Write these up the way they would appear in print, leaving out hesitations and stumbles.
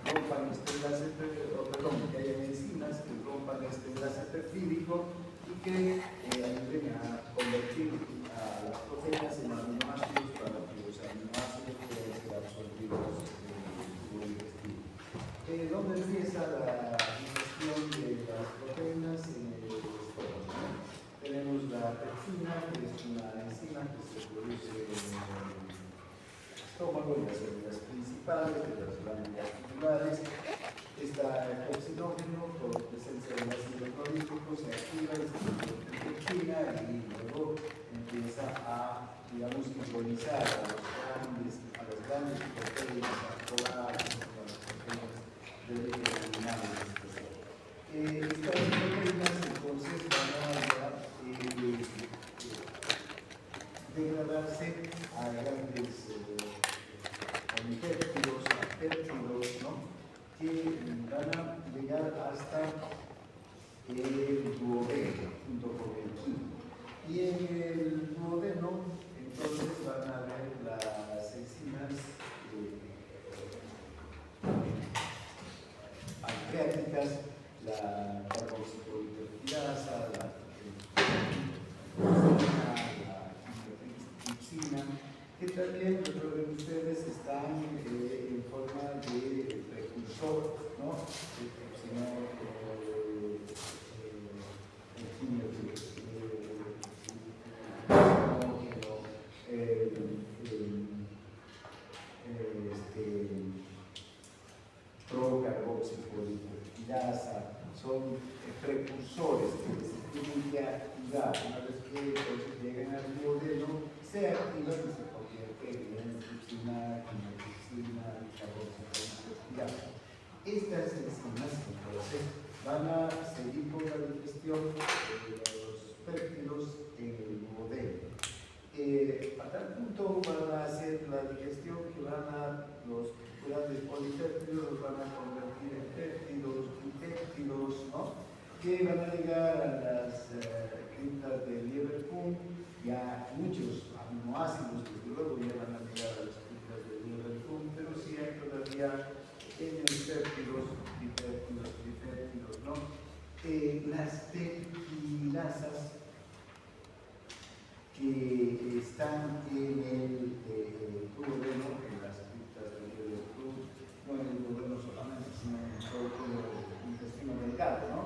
rompan este enlace, que hayan enzimas que rompan este enlace peptídico y que ayuden a convertir a las proteínas en aminoácidos para que los aminoácidos puedan ser absorbidos por el intestino. ¿Dónde empieza la digestión de las proteínas? En el estómago. Tenemos la pepsina, que es una enzima que se produce en el estómago, en las células principales de las glándulas tubulares. Está el pepsinógeno, por presencia del ácido clorhídrico, se activa y se convierte en pepsina y luego empieza a, digamos, simbolizar a las grandes proteínas articulares, a las proteínas de origen animal. Estas proteínas entonces van a degradarse a grandes polipéptidos, a péptidos, ¿no? Que van a llegar hasta el duodeno junto con el quimo. Y en el duodeno entonces van a ver las enzimas pancreáticas, la carboxipolipeptidasa, la tripsina, que también, recuerden ustedes, están en forma de precursor, ¿no? El tripsinol, procarboxipolipeptidasa, son precursores que se tienen que activar. Una vez que entonces llegan al duodeno, se activan y se convierten en tripsina, quinotripsina y carboxipolipeptidasa. Estas enzimas entonces van a seguir con la digestión de los péptidos en el duodeno. A tal punto van a hacer la digestión que los grandes polipéptidos los van a convertir en péptidos, dipéptidos, ¿no? Que van a llegar a las criptas del Liverpool, ya muchos aminoácidos, desde luego, ya van a llegar a las criptas del Liverpool, pero sí hay todavía pequeños péptidos, dipéptidos, ¿no? Las peptidasas que están en el duodeno, en las criptas del Liverpool, no en el duodeno solamente, sino en todo el intestino delgado, ¿no?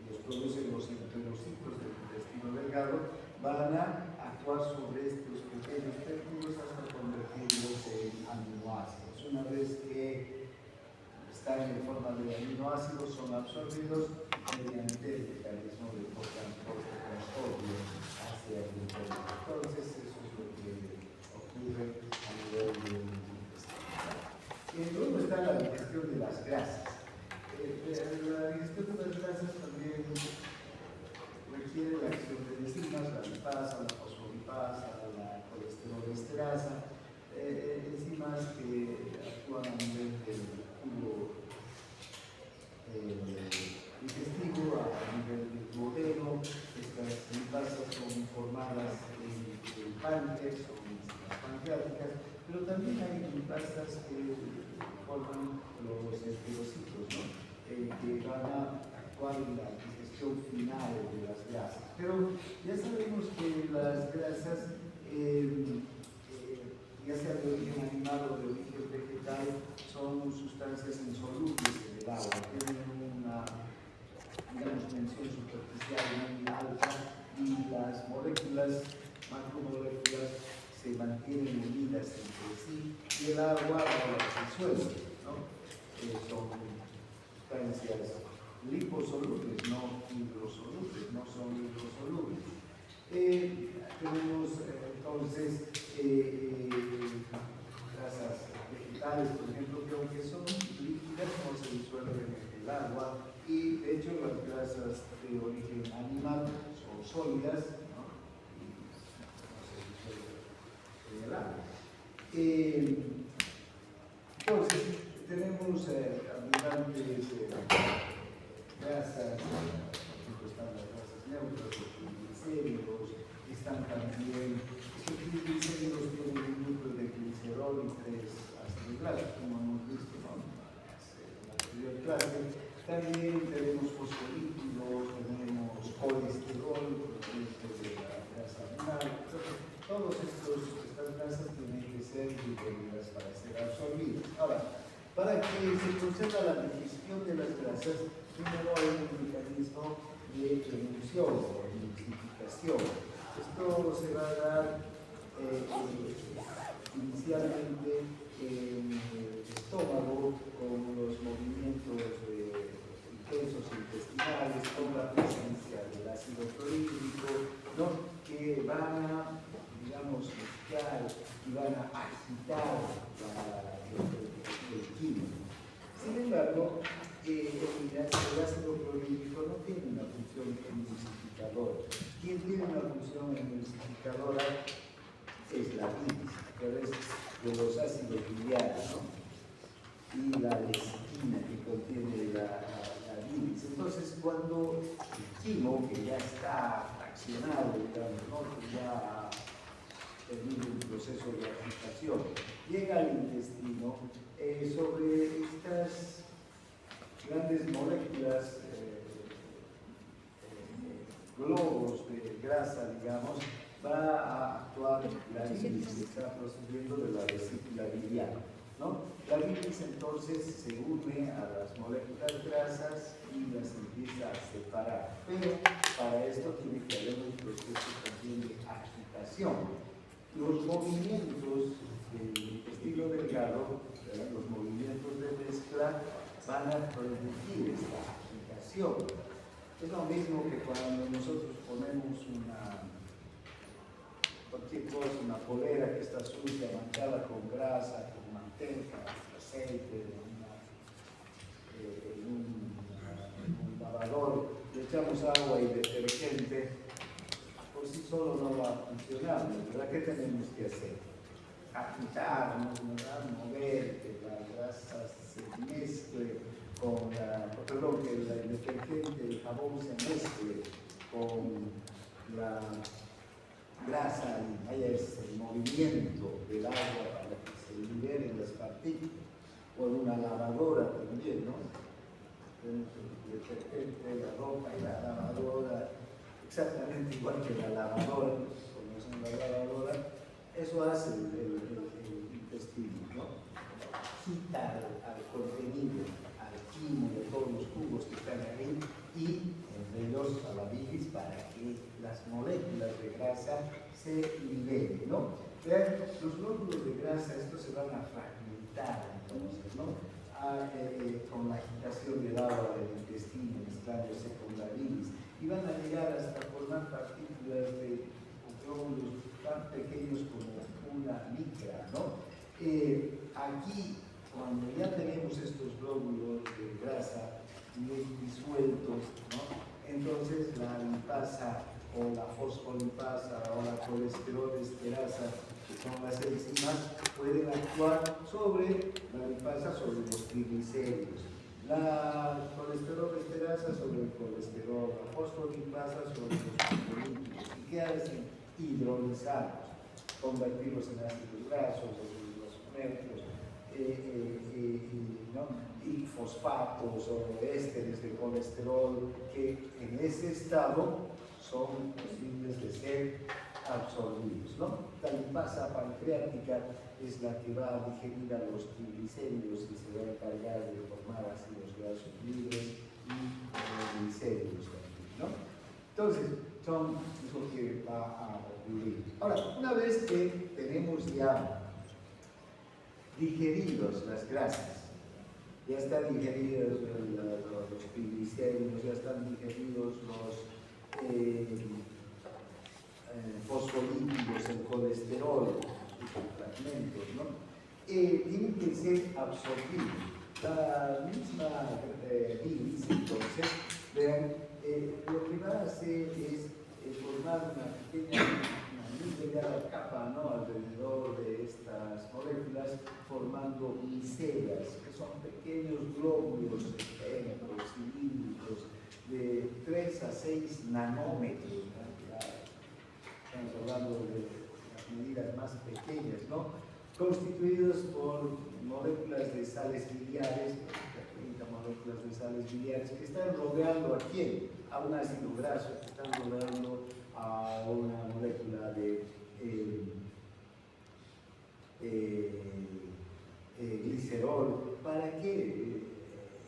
Los producen los enterocitos del intestino delgado, van a actuar sobre estos pequeños péptidos hasta convertirlos en aminoácidos. Una vez que están en forma de aminoácidos, son absorbidos mediante el mecanismo de transporte con sodio hacia el interior. Entonces, eso es lo que ocurre a nivel del intestino. Y luego está la digestión de las grasas. La digestión de las grasas también requiere la acción de enzimas, la lipasa, la fosfolipasa, la colesterol-esterasa, enzimas que actúan a nivel del tubo digestivo, a nivel del duodeno. Estas lipasas son formadas en el páncreas, son enzimas pancreáticas, pero también hay lipasas que forman los enterocitos, ¿no? Que van a actuar en la digestión final de las grasas. Pero ya sabemos que las grasas, ya sea de origen animal o de origen vegetal, son sustancias insolubles en el agua, tienen una, digamos, tensión superficial muy alta y las moléculas, macromoléculas, se mantienen unidas entre sí y el agua las disuelve, ¿no? Son sustancias liposolubles, no hidrosolubles, no son hidrosolubles. Tenemos entonces grasas vegetales, por ejemplo, que aunque son líquidas no se disuelven en el agua, y de hecho las grasas de origen animal son sólidas, ¿no? Y no se disuelven en el agua. Entonces, tenemos abundantes grasas, por ejemplo, están las grasas neutras, los triglicéridos, están también, estos triglicéridos tienen un núcleo de grasa, como hemos visto, ¿no? En la anterior clase. También tenemos fosfolípidos, tenemos colesterol, provenientes de la grasa animal. Entonces, todas estas grasas tienen que ser digeridas para ser absorbidas. Ahora, para que se proceda la digestión de las grasas, primero hay un mecanismo de emulsión o emulsificación. Esto se va a dar inicialmente en el estómago con los movimientos intensos intestinales, con la presencia del ácido clorhídrico, ¿no? Que van a, digamos, mezclar y van a agitar el químico. Sin embargo, el ácido clorhídrico no tiene una función emulsificadora. Quien tiene una función emulsificadora es la bilis, a través de los ácidos biliares, ¿no? Y la lecitina que contiene la bilis. Entonces, cuando el quimo, que ya está fraccionado, digamos, ¿no? Que ya ha tenido un proceso de agitación, llega al intestino, sobre estas grandes moléculas, globos de grasa, digamos, va a actuar la bilis que está procediendo de la vesícula biliar, ¿no? La bilis entonces se une a las moléculas grasas y las empieza a separar, pero para esto tiene que haber un proceso también de agitación. Los movimientos del intestino delgado, los movimientos de mezcla, van a producir esta agitación. Es lo mismo que cuando nosotros ponemos cualquier cosa, una polera que está sucia, manchada con grasa, con manteca, aceite, un lavador, le echamos agua y detergente, por sí solo no va a funcionar, ¿verdad? ¿Qué tenemos que hacer? Agitarnos, ¿verdad? Mover, que la grasa se mezcle con perdón, que el detergente, el jabón se mezcle con la grasa y haya ese movimiento del agua para que se liberen las partículas, o en una lavadora también, ¿no? Tenemos el detergente, la ropa y la lavadora, exactamente igual que la lavadora, conocen la lavadora, eso hace el intestino, ¿no? Quita al contenido, al quimo de todos los jugos que están ahí y entre ellos a la bilis para que las moléculas de grasa se liberen, ¿no? Vean, los glóbulos de grasa, estos se van a fragmentar entonces, ¿no? Con la agitación del agua del intestino mezclándose con la bilis y van a llegar hasta formar partículas de glóbulos tan pequeños como una micra, ¿no? Aquí, cuando ya tenemos estos glóbulos de grasa disueltos, ¿no? Entonces la lipasa o la fosfolipasa o la colesterol esterasa, que son las enzimas, pueden actuar sobre la lipasa, sobre los triglicéridos, la colesterol esterasa sobre el colesterol, la fosfolipasa sobre los fosfolípidos. ¿Y qué hacen? Hidrolizarlos, convertirlos en ácidos grasos, los neutros, ¿no? Y fosfatos o ésteres de colesterol que en ese estado son posibles de ser absorbidos, ¿no? La lipasa pancreática es la que va a digerir a los triglicéridos y se va a encargar de formar ácidos grasos libres y triglicéridos también, ¿no? Entonces, es lo que va a ocurrir. Ahora, una vez que tenemos ya digeridos las grasas, ya están digeridos los triglicéridos, ya están digeridos los fosfolípidos, el colesterol, sus fragmentos, ¿no? Tienen que ser absorbidos. La misma bilis, entonces, vean, lo que va a hacer es formar una pequeña, muy delgada capa, ¿no? Alrededor de estas moléculas, formando micelas, que son pequeños glóbulos esféricos, cilíndricos, de 3 a 6 nanómetros, ¿no? Ya estamos hablando de las medidas más pequeñas, ¿no? constituidos por moléculas de sales biliares, 30 moléculas de sales biliares, que están rodeando ¿a quién? A un ácido graso, que están rodeando a una molécula de glicerol. ¿Para qué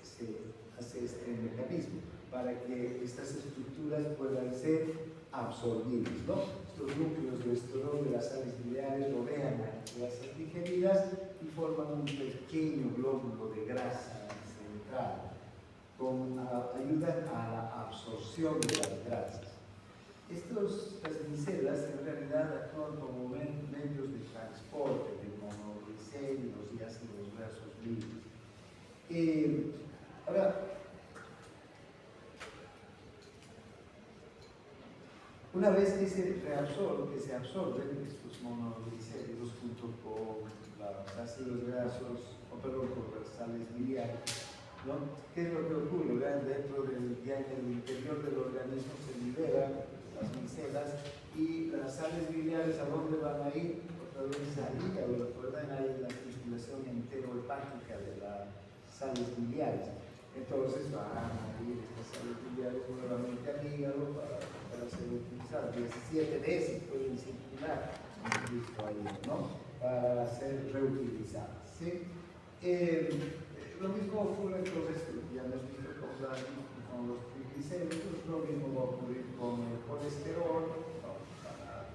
se hace este mecanismo? Para que estas estructuras puedan ser absorbidas, ¿no? Estos núcleos de esterol de las sales biliares rodean a las grasas digeridas y forman un pequeño glóbulo de grasa central, ayudan a la absorción de las grasas. Estas micelas en realidad actúan como medios de transporte de monoglicéridos y ácidos grasos libres. Ahora, una vez que se absorben estos monoglicéridos junto con los ácidos grasos, con las sales biliares, ¿no? ¿Qué es lo que ocurre? Dentro en el interior del organismo se liberan las micelas y las sales biliares, ¿a dónde van a ir? Otra vez al hígado. Recuerden, hay la circulación enterohepática de las sales biliares. Entonces van a ir estas sales biliares nuevamente al hígado para ser utilizadas. 17 veces pueden circular, ¿no? Para ser reutilizadas, ¿sí? Lo mismo ocurre con esto, ya hemos visto con los triglicéridos, lo mismo va a ocurrir con el colesterol, ¿no? Para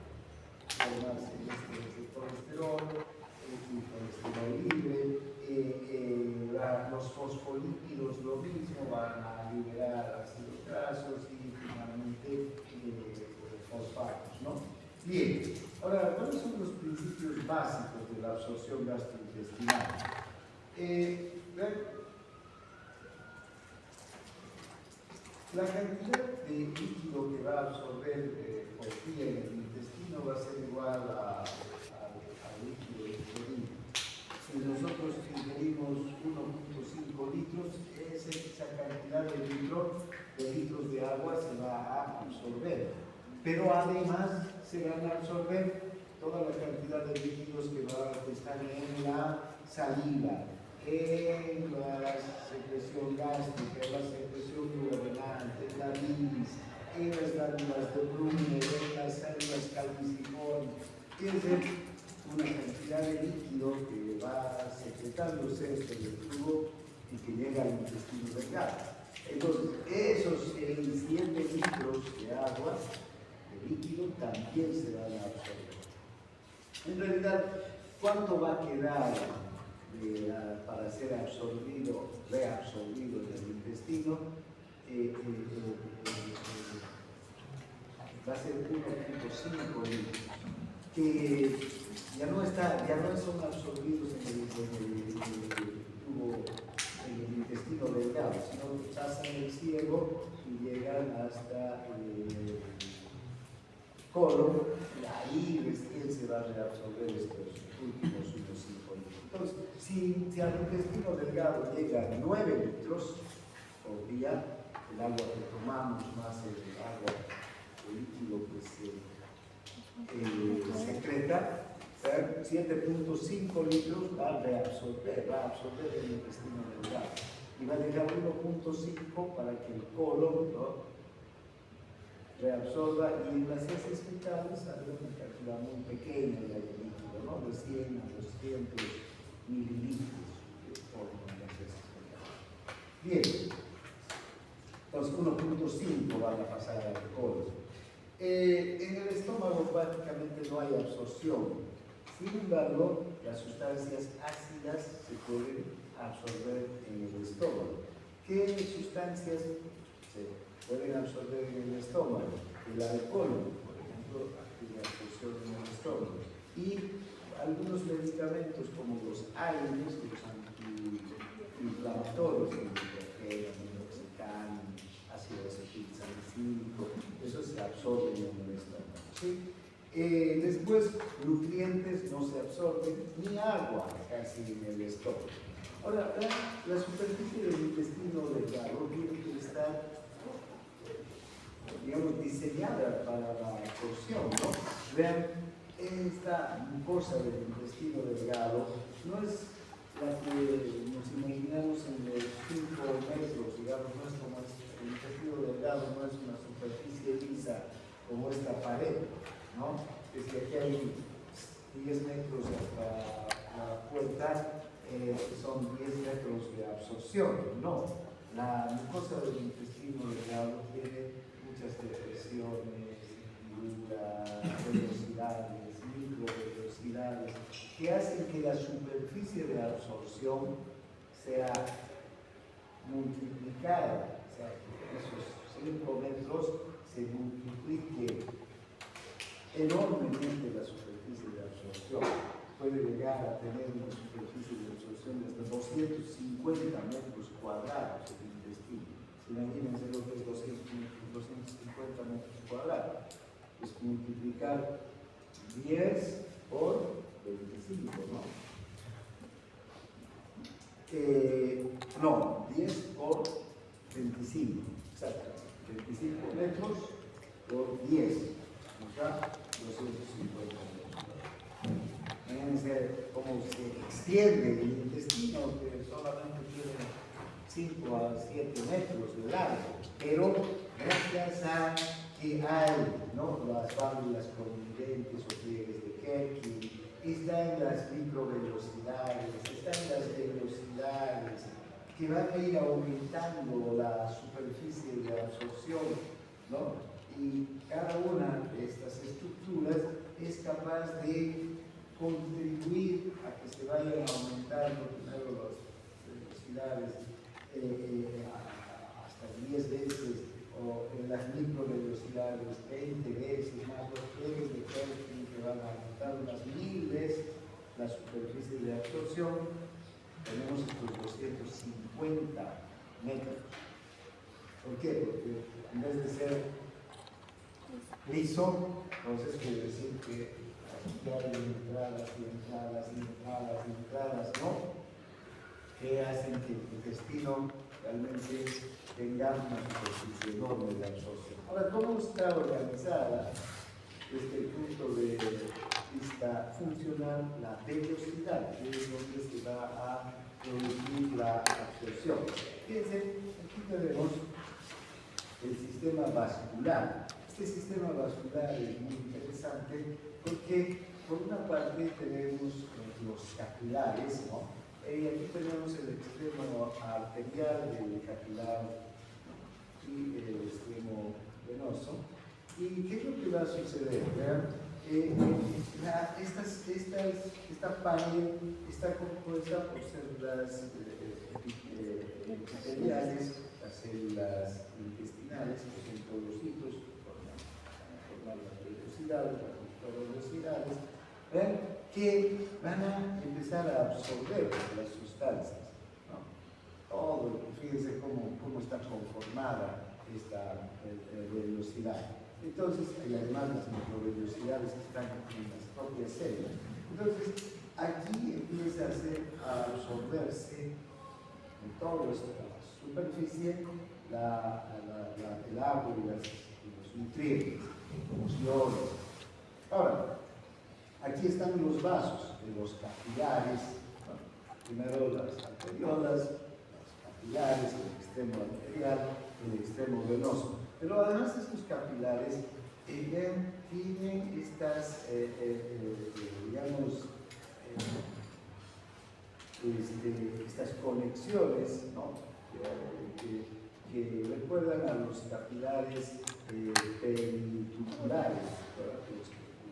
formarse este colesterol, el colesterol libre, los fosfolípidos lo mismo, van a liberar ácidos grasos y finalmente fosfatos, ¿no? Bien, ahora, ¿cuáles son los principios básicos de la absorción gastrointestinal? La cantidad de líquido que va a absorber por día en el intestino va a ser igual al líquido ingerido. Si nosotros ingerimos 1.5 litros, esa cantidad de litros de agua se va a absorber. Pero además se van a absorber toda la cantidad de líquidos que están en la saliva, en la secreción gástrica, en la secreción duodenal, en la bilis, en las glándulas de Brunner, en las células calciciformes. Es una cantidad de líquido que va secretándose en el tubo y que llega al intestino delgado. Entonces, esos 7 litros de agua, de líquido, también se van a absorber. En realidad, ¿cuánto va a quedar para ser absorbido, reabsorbido en el intestino? Va a ser 1.5 litros, que ya no son absorbidos en el tubo, en el intestino delgado, sino que pasan el ciego y llegan hasta el colon, y ahí recién se va a reabsorber estos últimos 5 litros. Entonces, si al intestino delgado llegan 9 litros por día, el agua que tomamos más el agua, el líquido que se secreta, 7.5 litros va a absorber el intestino delgado y va a dejar 1.5 para que el colon, ¿no?, reabsorba, y en las heces fecales sale una cantidad muy pequeña de líquido, ¿no?, de 100 a 200 mililitros que forman las heces fecales. Bien, entonces 1.5 van a pasar al colon. En el estómago prácticamente no hay absorción. Sin embargo, las sustancias ácidas se pueden absorber en el estómago. ¿Qué sustancias se pueden absorber en el estómago? El alcohol, por ejemplo, tiene absorción en el estómago. Y algunos medicamentos como los AINES, los antiinflamatorios, minoxidil, ácido acetilsalicílico, eso se absorbe en el estómago, ¿sí? Después, nutrientes no se absorben, ni agua casi en el estómago. Ahora, la superficie del intestino delgado tiene que estar, digamos, diseñada para la absorción, ¿no? Vean esta mucosa del intestino delgado no es la que nos imaginamos en los 5 metros, digamos, no es como el intestino delgado, no es una superficie lisa como esta pared, ¿no? Es que aquí hay 10 metros hasta la puerta, son 10 metros de absorción, no. La mucosa del intestino delgado tiene muchas depresiones, velocidades, microvelocidades, que hacen que la superficie de absorción sea multiplicada, o sea, que esos 5 metros se multiplique enormemente la superficie de absorción. Puede llegar a tener una superficie de absorción de hasta 250 metros cuadrados el intestino. Imagínense lo que es 250 metros cuadrados. Es multiplicar 10 por 25, ¿no? No, 10 por 25, exacto. 25 metros por 10, nos da 250 metros. Imagínense cómo se extiende el intestino, que solamente tiene 5 a 7 metros de largo, pero gracias a que hay, ¿no?, las válvulas conducentes o pliegues de Kerki, está en las microvelocidades, está en las velocidades, que van a ir aumentando la superficie de absorción, ¿no? Y cada una de estas estructuras es capaz de contribuir a que se vayan aumentando primero las velocidades hasta 10 veces, o en las microvelocidades 20 veces más, los pliegues de Kelvin que van a aumentar unas 1000 veces la superficie de absorción. Tenemos estos 250 metros. ¿Por qué? Porque en vez de ser liso, entonces quiere decir que aquí hay entradas y entradas y entradas y entradas, ¿no?, que hacen que el intestino realmente tenga una superficie enorme de absorción. Ahora, ¿cómo está organizada desde el punto de vista funcional la velocidad, que es donde se va a producir la absorción? Fíjense, aquí tenemos el sistema vascular. Este sistema vascular es muy interesante porque por una parte tenemos los capilares, ¿no? Y aquí tenemos el extremo arterial del capilar y el extremo venoso. ¿Y qué es lo que va a suceder? Esta pared está compuesta por células epiteliales, las células intestinales, que son podocitos, formar las velocidades, las microvelocidades, que van a empezar a absorber las sustancias, ¿no? Todo, fíjense cómo está conformada esta velocidad. Entonces, y además las microvelocidades están en las propias células. Entonces, aquí empieza a absorberse en toda esta superficie el agua y los nutrientes, los iones. Ahora, aquí están los vasos, los capilares, ¿no? Primero las arteriolas, los capilares, el extremo arterial, el extremo venoso. Pero además estos capilares tienen estas, estas conexiones, ¿no?, que recuerdan a los capilares peritubulares,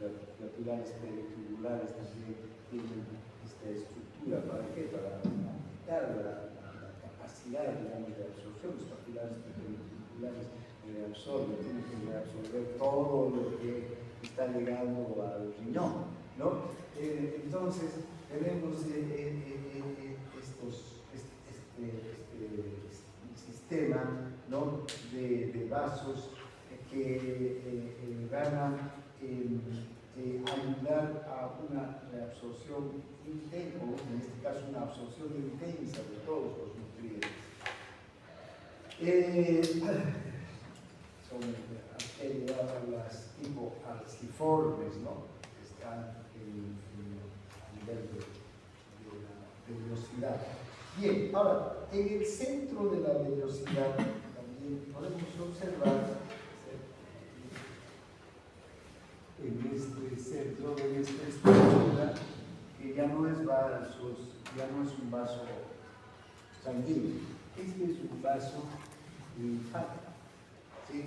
los capilares peritubulares también tienen esta estructura. ¿Para qué? Para aumentar la capacidad, digamos, de absorción. Los capilares peritubulares tienen que reabsorber todo lo que está llegando al riñón, ¿no? Entonces tenemos este sistema, ¿no?, de vasos que van a ayudar a una reabsorción intensa, en este caso una absorción intensa de todos los nutrientes. Son arterias tipo arciformes, ¿no? Está a nivel de la vellosidad. Bien, ahora, en el centro de la vellosidad también podemos observar en este centro de esta estructura que ya no es un vaso sanguíneo, este es un vaso linfático, ¿sí?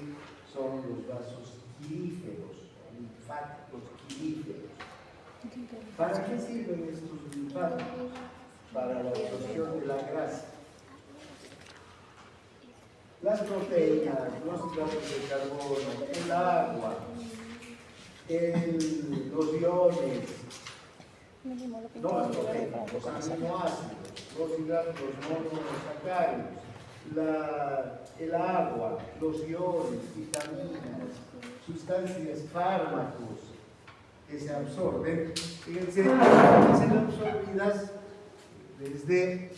Son los vasos quilíferos, linfáticos quilíferos. ¿Para qué sirven estos linfáticos? Para la absorción de la grasa. Las proteínas, los hidratos de carbono, el agua, los iones, no las proteínas, los aminoácidos, los hidratos, los monosacáridos, el agua, los iones, vitaminas, sustancias, fármacos que se absorben, fíjense, se absorbidas desde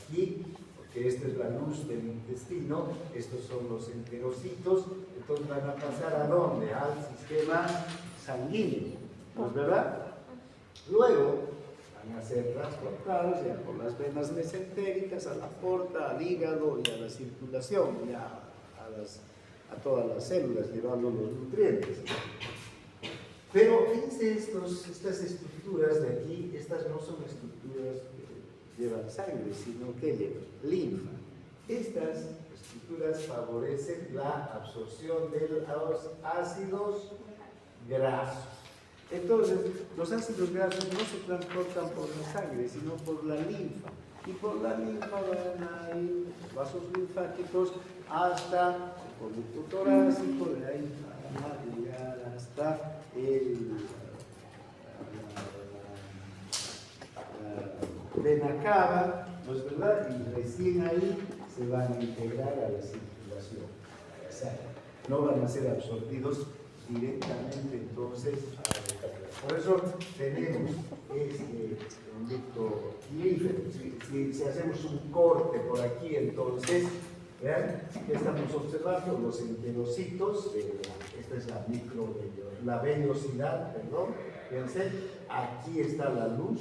aquí, porque esta es la luz del intestino, estos son los enterocitos, entonces van a pasar ¿a dónde? Al sistema sanguíneo, ¿no es verdad? Luego van a ser transportados ya por las venas mesentéricas a la porta, al hígado y a la circulación, ya a todas las células, llevando los nutrientes. Pero fíjense estas estructuras de aquí, estas no son estructuras que llevan sangre, sino que llevan linfa. Estas estructuras favorecen la absorción de los ácidos grasos. Entonces, los ácidos grasos no se transportan por la sangre, sino por la linfa. Y por la linfa van a ir los vasos linfáticos hasta el conducto torácico, de ahí van a llegar hasta la vena cava, ¿no es verdad? Y recién ahí se van a integrar a la circulación. O sea, no van a ser absorbidos directamente entonces a la boca. Por eso tenemos este conducto quilífero. Si hacemos un corte por aquí, entonces, vean, ¿qué estamos observando? Los enterocitos, esta es la vellosidad, perdón. Fíjense, aquí está la luz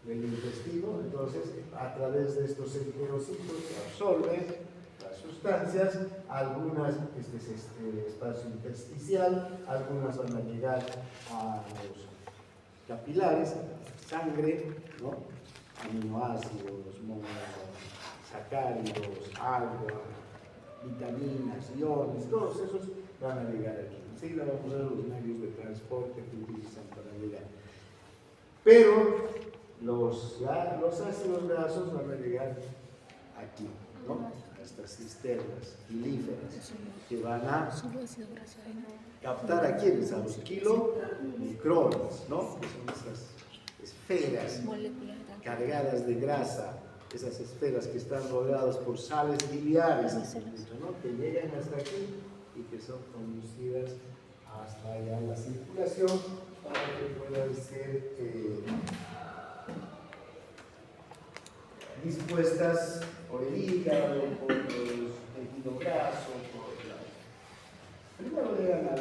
del intestino, entonces a través de estos enterocitos se absorben las sustancias, algunas, este es este espacio intersticial, algunas van a llegar a los capilares, sangre, ¿no? Aminoácidos, monosacáridos, agua, vitaminas, iones, todos esos van a llegar aquí. Enseguida vamos a ver los medios de transporte que utilizan para llegar. Pero los ácidos grasos van a llegar aquí, ¿no? A estas cisternas quilíferas que van a captar a quienes, a los kilomicrones, ¿no? Que son esas esferas cargadas de grasa, esas esferas que están rodeadas por sales biliares, ¿no? Que llegan hasta aquí y que son conducidas hasta allá la circulación para que puedan ser dispuestas por el hígado, por los tejidos grasos, primero llegan al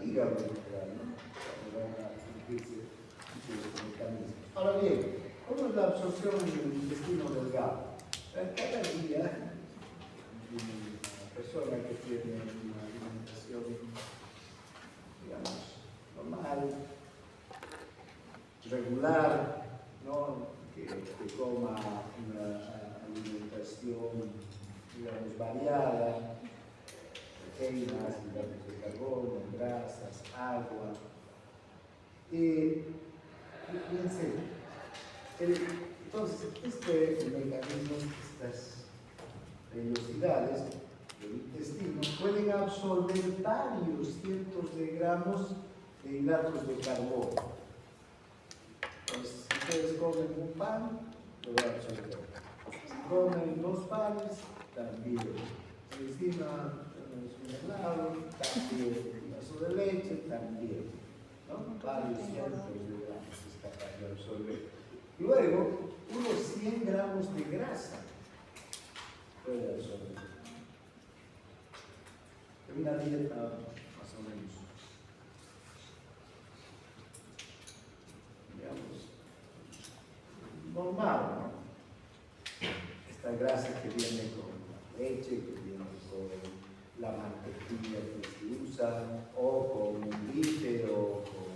hígado, ¿no? Van a surgirse sus mecanismos. Ahora bien, ¿cómo es la absorción en el intestino delgado? Cada día, una persona que tiene una alimentación, digamos, normal, regular, ¿no? Que coma una alimentación, digamos, variada, proteínas, hidratos de carbono, grasas, agua. Fíjense, entonces, este mecanismo, estas vellosidades del intestino pueden absorber varios cientos de gramos de hidratos de carbono. Entonces, si ustedes comen un pan, lo van a absorber. Si comen 2 panes, también. Si encima tenemos un helado, también. Un vaso de leche, también. ¿No? Varios cientos de gramos es capaz de absorber. Luego, unos 100 gramos de grasa puede absorber. Una dieta más o menos. normal, ¿no? Esta grasa que viene con la leche, que viene con la mantequilla que se usa, o con un bife, o con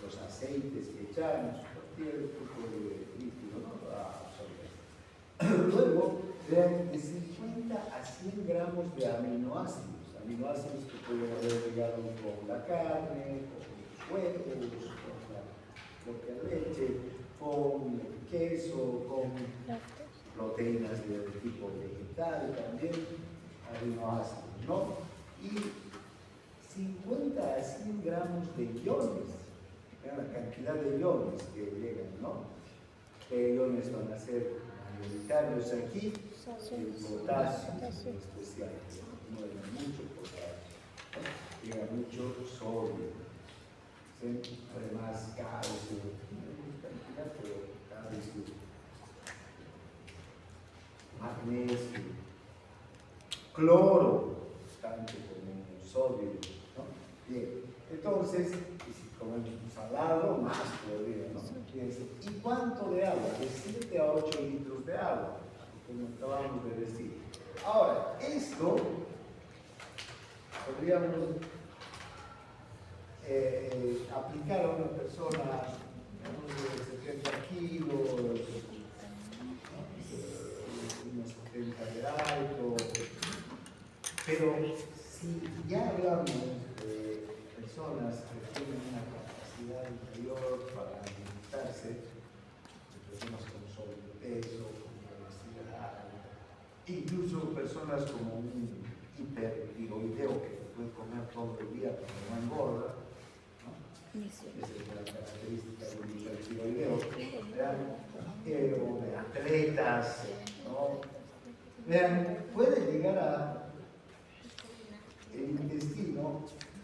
los aceites que echamos, cualquier tipo de líquido, ¿no? Va a absorber. Luego, vean de 50 a 100 gramos de aminoácidos que pueden haber llegado con la carne, con los huevos, con la propia leche, con queso, con proteínas de tipo vegetal también, aminoácidos, ¿no? Y 50 a 100 gramos de iones, vean la cantidad de iones que llegan, ¿no? ¿Qué iones van a ser mayoritarios aquí? El potasio en especial, no llega mucho potasio, ¿no? Llega mucho sodio, además calcio, cantidad de calcio, magnesio, cloro, tanto como sodio, ¿no? Bien, entonces, si comemos salado, más todavía, ¿no? Fíjense, ¿y cuánto de agua? De 7 a 8 litros de agua, como acabamos de decir. Ahora, esto podríamos aplicar a una persona de 70 kilos, unos 70 de alto, pero si ya hablamos de personas que tienen una capacidad inferior para alimentarse, personas con sobrepeso, con obesidad, incluso personas como un hipertiroideo que puede comer todo el día pero no engorda, ¿no? Esa es la característica del hipertiroideo, o de atletas, ¿no? Vean, puede llegar a el intestino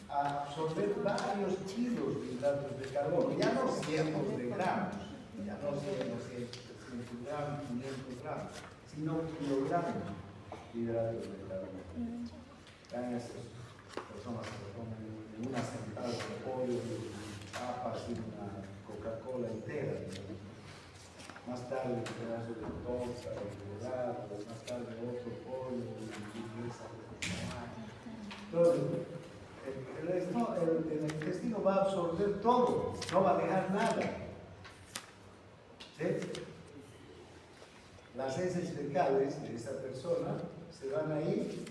a absorber varios kilos de hidratos de carbono, ya no cientos de gramos, ya no 100 gramos, 500 gramos, sino kilogramos de hidratos de carbono. Vean esas personas que comen una sentada de pollo, papas y una Coca-Cola entera, más tarde un pedazo de torta, de helado, más tarde otro pollo, entonces, el intestino va a absorber todo, no va a dejar nada. ¿Sí? Las heces fecales de esa persona se van a ir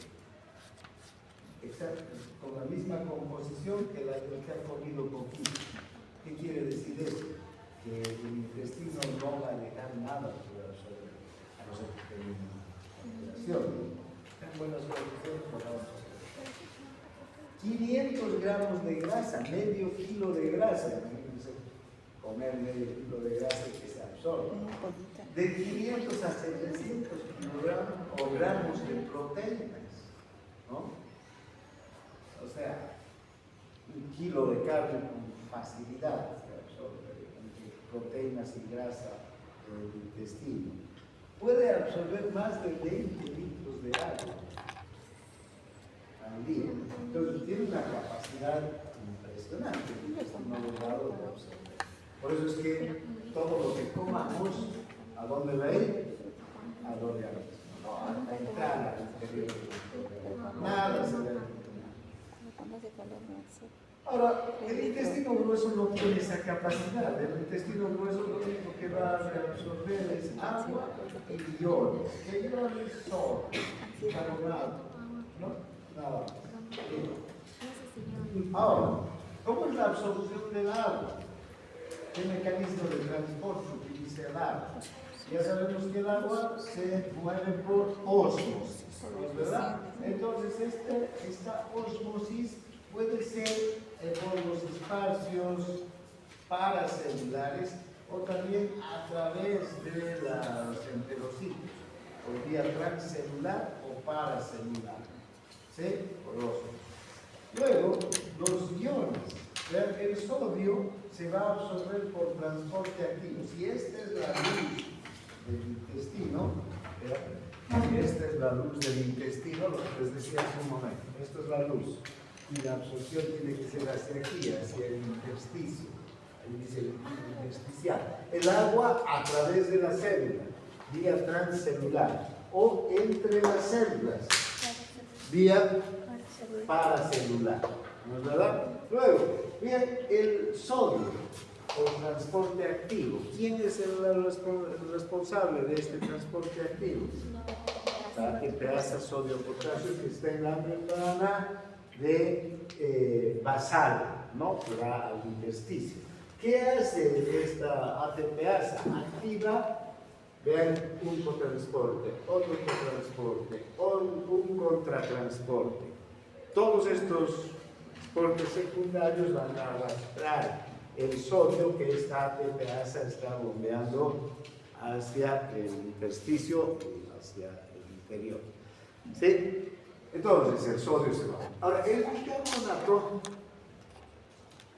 con la misma composición que la de que ha comido poquito. ¿Qué quiere decir eso? Que el intestino no va a dejar nada por absorber, a no ser que tenga una operación. En buenas condiciones por absorber. 500 gramos de grasa, medio kilo de grasa. Imagínense comer medio kilo de grasa que se absorbe. De 500 a 700 kilogramos o gramos de proteínas, ¿no? O sea, un kilo de carne con facilidad se absorbe, entre proteínas y grasa del intestino. Puede absorber más de 20 litros de agua al día. Entonces tiene una capacidad impresionante el intestino delgado de absorber. Por eso es que todo lo que comamos, ¿a dónde va a ir? Al organismo, no a entrar al interior del organismo. Nada se ve. Ahora, el intestino grueso no tiene esa capacidad. El intestino grueso lo único que va a absorber es agua y iones. ¿Qué iones son? Carbonato, ¿no? Nada más. Ahora, ¿cómo es la absorción del agua? ¿Qué mecanismo de transporte utiliza el agua? Ya sabemos que el agua se mueve por ósmosis, ¿verdad? Entonces, esta ósmosis puede ser por los espacios paracelulares o también a través de los enterocitos, por vía transcelular o paracelular, ¿sí? Por ósmosis. Luego, los iones. Vean, el sodio se va a absorber por transporte activo. Si esta es la luz del intestino, si esta es la luz del intestino, lo que les decía hace un momento, esto es la luz. Y la absorción tiene que ser hacia aquí, hacia el intersticio. Ahí dice el intersticial. el agua a través de la célula, vía transcelular, o entre las células, vía paracelular, ¿no es verdad? Luego, bien, el sodio o transporte activo. ¿Quién es el responsable de este transporte activo? La ATPasa sodio-potasio que está en la membrana de basal, ¿no? Que va al intersticio. ¿Qué hace esta ATPasa? Activa, vean, un cotransporte, otro cotransporte, un contratransporte. Todos estos transportes secundarios van a arrastrar el sodio que esta ATPasa está bombeando hacia el intersticio y hacia el interior. ¿Sí? Entonces el sodio se va. Ahora, el bicarbonato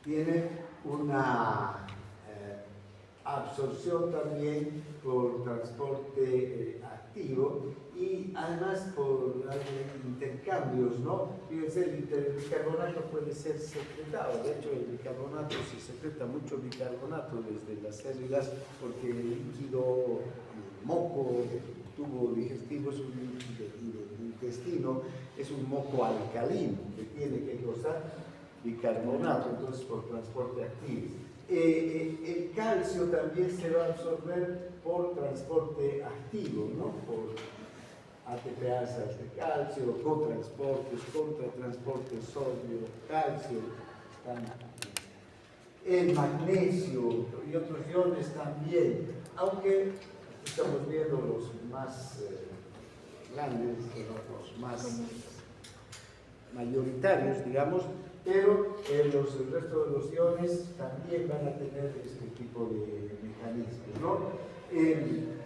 tiene una absorción también por transporte activo y además por intercambios, ¿no? Fíjense, el bicarbonato puede ser secretado. De hecho, el bicarbonato se secreta mucho bicarbonato desde las células porque el líquido, el moco del tubo digestivo es del intestino, es un moco alcalino que tiene que causar bicarbonato, entonces por transporte activo. El calcio también se va a absorber por transporte activo, ¿no? Por ATPasas de calcio, cotransportes, contratransportes sodio, calcio, están aquí. El magnesio y otros iones también, aunque estamos viendo los más grandes, los más mayoritarios, digamos, pero el resto de los iones también van a tener este tipo de mecanismos, ¿no?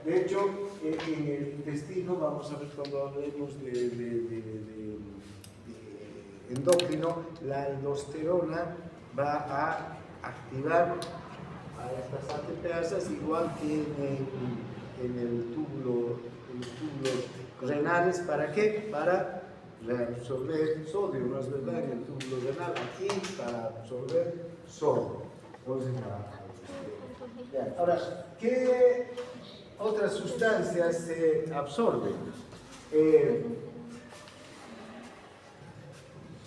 De hecho, en el intestino, vamos a ver cuando hablemos de endocrino, la aldosterona va a activar a estas ATPasas igual que en los túbulos renales. ¿Para qué? Para reabsorber sodio, ¿no es verdad? En el túbulo renal, aquí para absorber sodio. Entonces, ahora, ¿qué otras sustancias se absorben?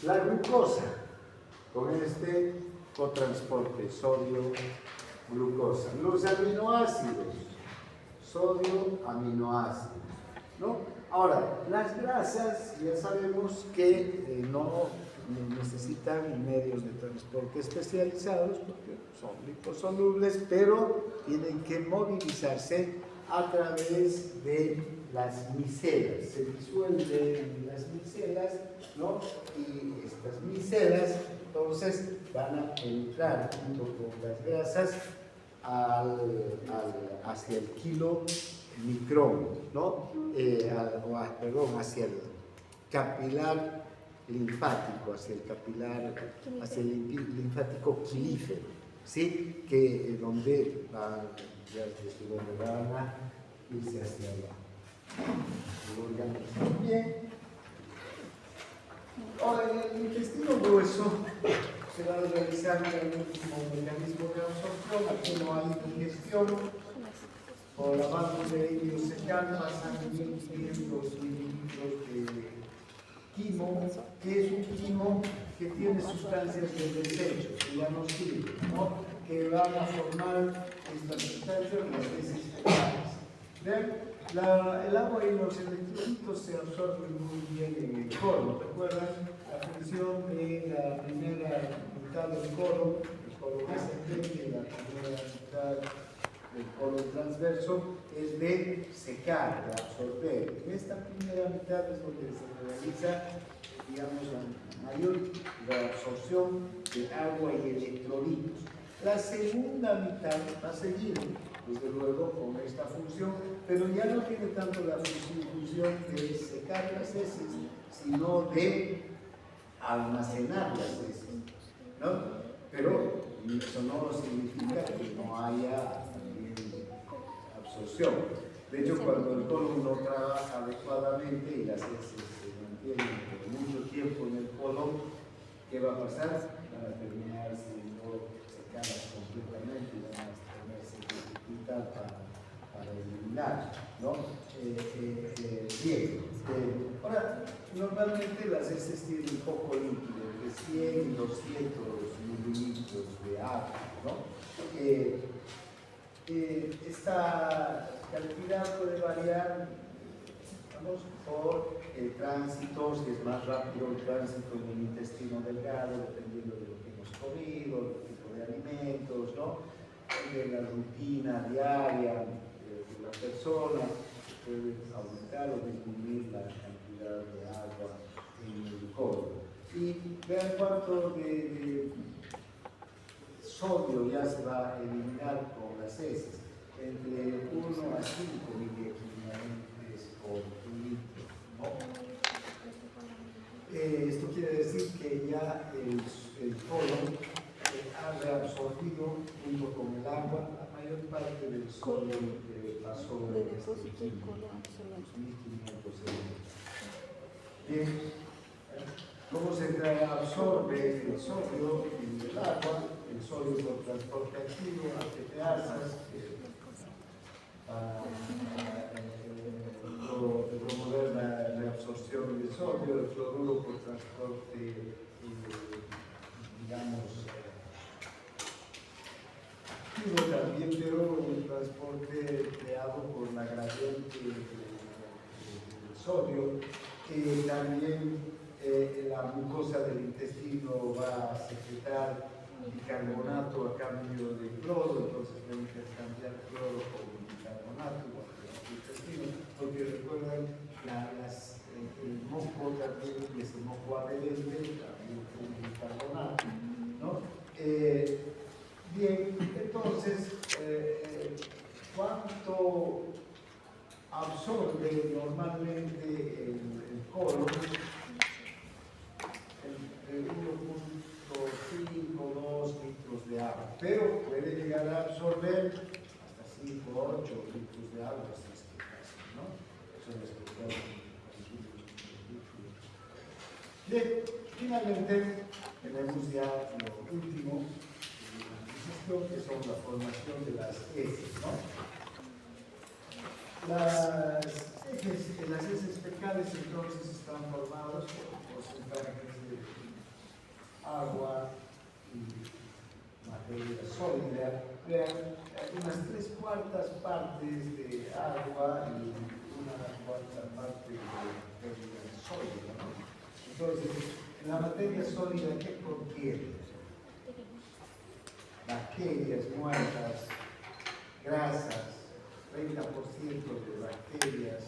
La glucosa, con este cotransporte, sodio, glucosa. Los aminoácidos, sodio, aminoácidos, ¿no? Ahora, las grasas ya sabemos que no necesitan medios de transporte especializados porque son liposolubles, pero tienen que movilizarse a través de las micelas. Se disuelven las micelas, ¿no? Y estas micelas entonces van a entrar junto con las grasas hacia el kilomicrón, ¿no? Perdón, hacia el capilar linfático, hacia el linfático quilífero, ¿sí? Que donde van a irse hacia abajo. Bien. Ahora, en el intestino grueso se va a realizar el último mecanismo de absorción. Aquí no hay digestión. Por la mano de ellos se pasan 1.500 mililitros de quimo, que es un quimo que tiene sustancias de desecho, que ya no sirven, ¿no? Que van a formar estas sustancias las heces fecales. El agua y los electrolitos se absorben muy bien en el colon. ¿Recuerdan la función de la primera mitad del colon ascendente y la primera mitad del colon transverso? Es de secar, de absorber. En esta primera mitad es donde se realiza, digamos, la mayor absorción de agua y electrolitos. La segunda mitad va a seguir, desde luego, con esta función, pero ya no tiene tanto la función de secar las heces, sino de almacenar las heces, ¿no? Pero eso no significa que no haya también absorción. De hecho, cuando el colon no trabaja adecuadamente y las heces se mantienen por mucho tiempo en el colon, ¿qué va a pasar? Van a terminar siendo secadas completamente y van a tener ese tipo tratar para eliminar, ¿no? Bien, ahora, normalmente las heces tienen un poco líquido, entre 100 y 200 mililitros de agua, ¿no? Esta cantidad puede variar, vamos, por el tránsito, si es más rápido el tránsito en el intestino delgado, dependiendo de lo que hemos comido, el tipo de alimentos, ¿no? De la rutina diaria de la persona, puede aumentar o disminuir la cantidad de agua en el colon. Y vean cuánto de sodio ya se va a eliminar con las heces, entre 1 a 5 miliequivalentes por litro, ¿no? Esto quiere decir que ya el colon ha reabsorbido junto con el agua la mayor parte del sodio que pasó en estos 1500 segundos. Bien. ¿Cómo se absorbe el sodio en el agua? El sodio por transporte activo, ATPasas, para promover la reabsorción del sodio, el fluoruro por transporte, digamos, activo también, pero el transporte creado por la gradiente del sodio, también la mucosa del intestino va a secretar bicarbonato a cambio de cloro, entonces va a intercambiar cloro con bicarbonato igual que el intestino, porque recuerdan el moco también, que es el moco adherente, también con bicarbonato, ¿no? Bien, entonces, ¿cuánto absorbe normalmente el colon? Entre 1.5 o 2 litros de agua, pero puede llegar a absorber hasta 5 o 8 litros de agua, si es que casi, ¿no? Eso es especial. Bien, finalmente tenemos ya lo último de la digestión, que son la formación de las heces, ¿no? Las heces fecales entonces están formadas por porcentajes de agua y materia sólida. Vean, unas 3/4 partes de agua y una 1/4 parte de materia sólida, ¿no? Entonces, la materia sólida, ¿qué contiene? Bacterias muertas, grasas, 30% de bacterias,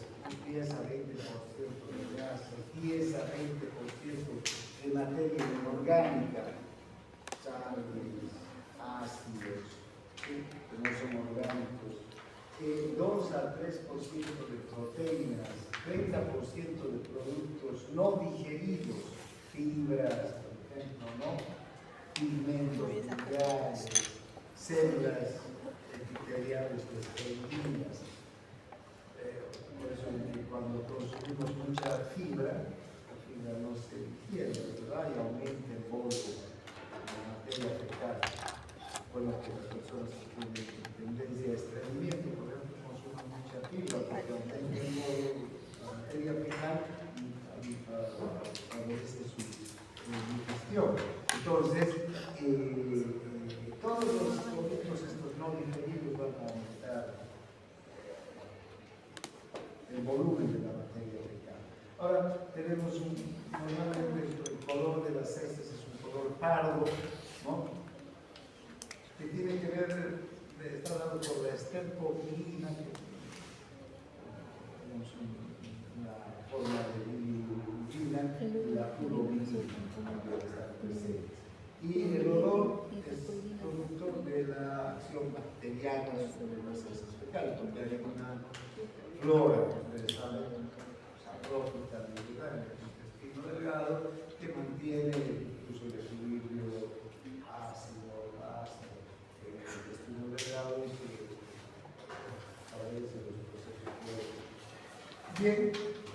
10 a 20% de grasa, 10 a 20% de materia inorgánica, sales, ácidos, ¿sí? Que no son orgánicos, 2 a 3% de proteínas, 30% de productos no digeridos, fibras, por ejemplo, ¿no? Pigmentos minerales, células epiteliales desprendidas. Por eso es que cuando consumimos mucha fibra, la fibra no se digiere, ¿verdad? Y aumenta el polvo de la materia fecal. Bueno, que las personas que tienen tendencia a estreñimiento, por ejemplo, consumen mucha fibra porque aumenta el polvo de la materia fecal y favorece su digestión. Entonces, todos los productos estos no digeridos van a aumentar el volumen de la materia fecal. Ahora tenemos normalmente el color de las heces es un color pardo, ¿no? Que tiene que ver, está dado por la estercobilina, que tenemos una forma de bilirrubina, y la urobilina que está presente. Y el olor es producto de la acción bacteriana sobre las heces fecales, porque hay una flora, ustedes saben, saprófita, en el intestino delgado, que mantiene incluso el equilibrio ácido-base en el intestino delgado y que favorece los procesos biológicos. Bien,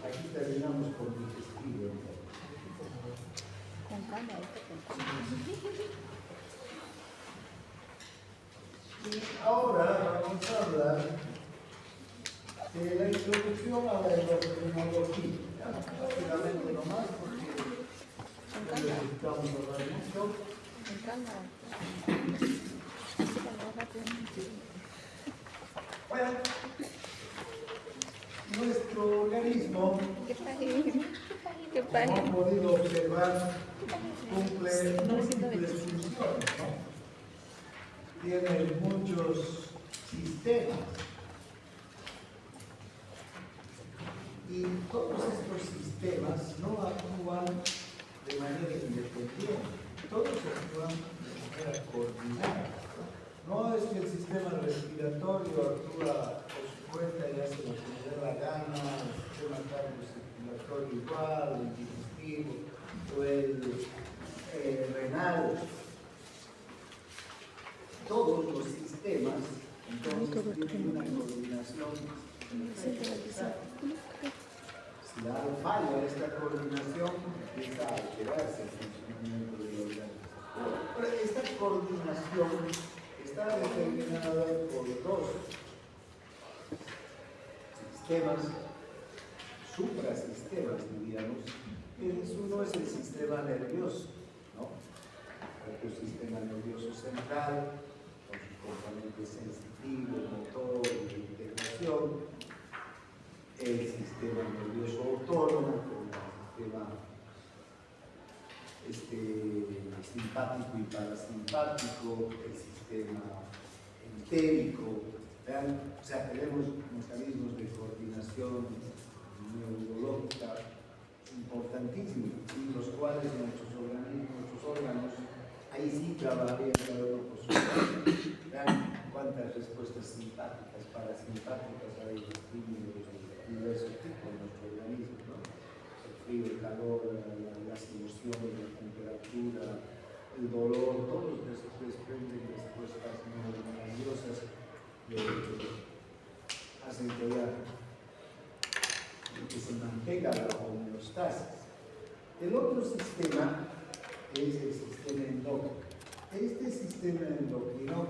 aquí terminamos con el digestivo. Y ahora avanzamos hablar de la introducción a la endocrinología. Rápidamente nomás, porque no necesitamos hablar mucho. Bueno, nuestro organismo, como han podido observar, cumple múltiples funciones, ¿no? Tiene muchos sistemas. Y todos estos sistemas no actúan de manera independiente, todos actúan de manera coordinada. No es que el sistema respiratorio actúa por su cuenta y hace lo que le dé la gana, el sistema cardiorrespiratorio igual, el digestivo o el renal. Todos los sistemas entonces tienen una coordinación necesaria. Si falla esta coordinación, empieza a alterarse el funcionamiento del organismo. Ahora, esta coordinación está determinada por dos sistemas, suprasistemas, diríamos. Uno es el sistema nervioso, ¿no? El sistema nervioso central, con sus componentes sensitivos, motor y integración. El sistema nervioso autónomo, con el sistema simpático y parasimpático, el sistema entérico, ¿vean? O sea, tenemos mecanismos de coordinación neurológica importantísimos, en los cuales nuestros órganos, ahí sí trabajarían cada uno por su lado. Vean cuántas respuestas simpáticas, parasimpáticas hay en diversos tipos de nuestro organismo, ¿no? El frío, el calor, las emociones, la temperatura, el dolor, todos desprenden respuestas maravillosas que hacen que se mantenga la homeostasis. El otro sistema es el sistema endocrino. Este sistema endocrino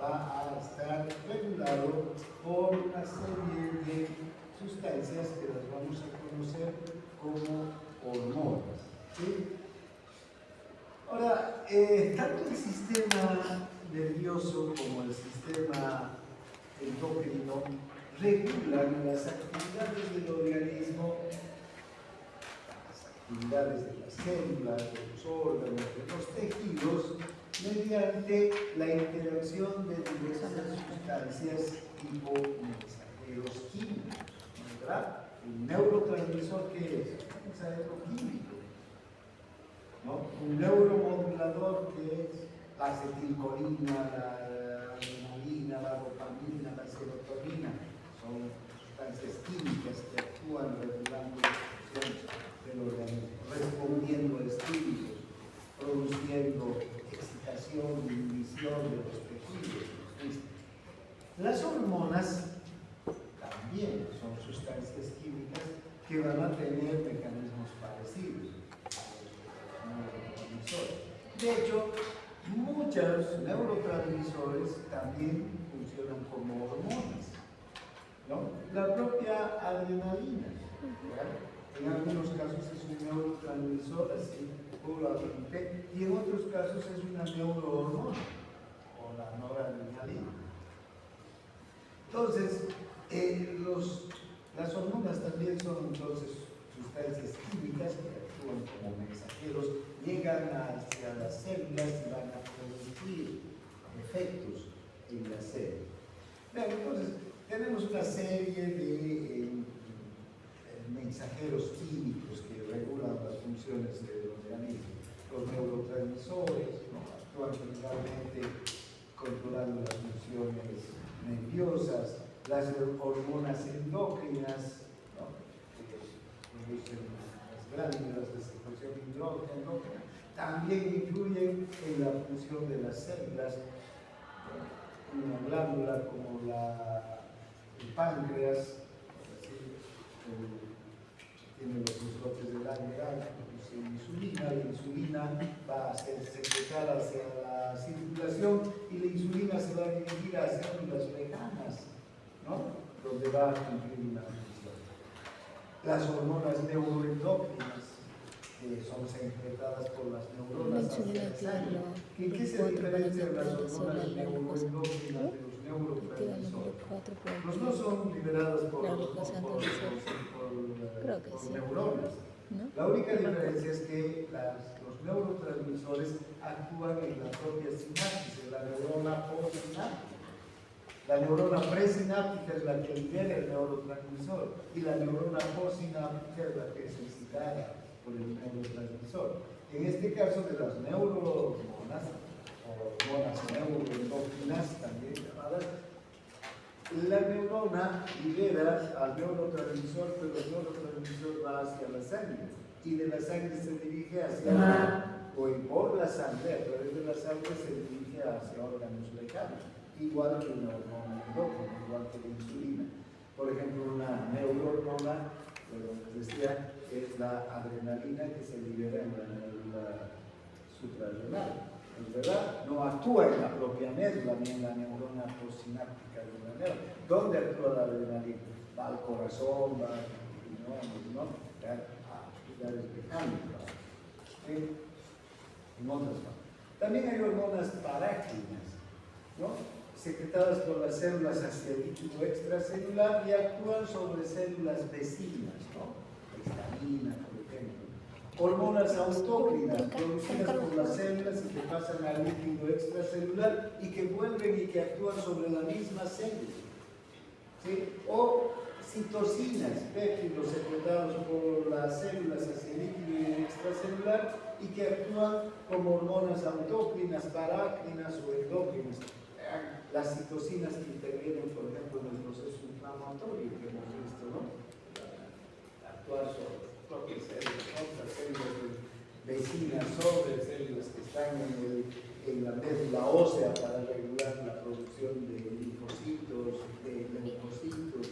va a estar regulado por una serie de sustancias que las vamos a conocer como hormonas. ¿Sí? Ahora, tanto el sistema nervioso como el sistema endocrino regulan las actividades del organismo, las actividades de las células, de los órganos, de los tejidos, mediante la interacción de diversas sustancias tipo mensajeros químicos, ¿verdad? Un neurotransmisor, ¿qué es? Un mensajero químico, ¿no? Un neuromodulador, ¿qué es? La acetilcolina, la adrenalina, la dopamina, la serotonina, son sustancias químicas que actúan regulando la función del organismo, respondiendo a estímulos, produciendo excitación, inhibición de los tejidos. Las hormonas también son sustancias químicas que van a tener mecanismos parecidos a los neurotransmisores. De hecho, muchos neurotransmisores también funcionan como hormonas, ¿no? La propia adrenalina, ¿verdad? En algunos casos es un neurotransmisor, así como la repite, y en otros casos es una neurohormona, o la noradrenalina. Entonces, las hormonas también son entonces sustancias químicas que actúan como mensajeros, llegan hacia las células y van a producir efectos en las células. Bien, entonces, tenemos una serie de mensajeros químicos que regulan las funciones del organismo. Los neurotransmisores, ¿no? Actúan generalmente controlando las funciones nerviosas, las hormonas endócrinas, ¿no? Que producen las glándulas de secreción endócrina, también influyen en la función de las células. Una glándula como el páncreas, tiene los islotes del área, produce insulina, la insulina va a ser secretada hacia la circulación y la insulina se va a dirigir a células lejanas va a cumplir una función. Las hormonas neuroendócrinas, que son secretadas por las neuronas hacia la sangre. ¿En qué se diferencian las hormonas neuroendócrinas de los neurotransmisores? Los dos son liberados por neuronas. La única diferencia es que los neurotransmisores actúan en la propia sinapsis, en la neurona postsináptica. La neurona presináptica es la que libera el neurotransmisor y la neurona postsináptica es la que es excitada por el neurotransmisor. En este caso de las neurohormonas, o hormonas neuroendócrinas también llamadas, la neurona libera al neurotransmisor, pero el neurotransmisor va hacia la sangre y de la sangre se dirige hacia, o por la sangre, a través de la sangre se dirige hacia órganos lejanos, igual que una hormona endócrina, igual que la insulina. Por ejemplo, una neurohormona, les decía, es la adrenalina que se libera en la médula suprarrenal. ¿Es verdad? No actúa en la propia médula ni en la neurona postsináptica de la médula. ¿Dónde actúa la adrenalina? Va al corazón, va a lugares lejanos, en otras partes. También hay hormonas parácrinas, ¿no? Secretadas por las células hacia el líquido extracelular y actúan sobre células vecinas, ¿no? Histamina, por ejemplo. Hormonas autócrinas producidas por las células y que pasan al líquido extracelular y que vuelven y que actúan sobre la misma célula, ¿sí? O citocinas, péptidos secretados por las células hacia el líquido extracelular y que actúan como hormonas autócrinas, parácrinas o endócrinas. Las citocinas que intervienen, por ejemplo, en el proceso inflamatorio que hemos visto, ¿no? Actuar sobre propias células, otras células vecinas, sobre células que están en la médula ósea para regular la producción de linfocitos, de leucocitos.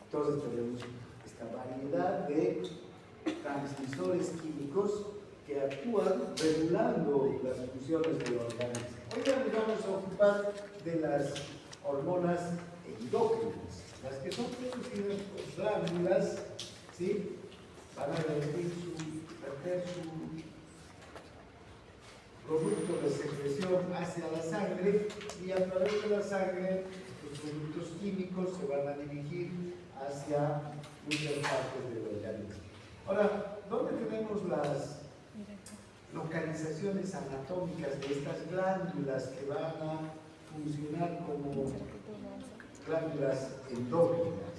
Entonces tenemos esta variedad de transmisores químicos que actúan regulando las funciones del organismo. Hoy nos vamos a ocupar de las hormonas endócrinas, las que son producidas por glándulas, ¿sí? Van a verter su producto de secreción hacia la sangre y a través de la sangre los productos químicos se van a dirigir hacia muchas partes del organismo. Ahora, ¿dónde tenemos las localizaciones anatómicas de estas glándulas que van a funcionar como glándulas endócrinas?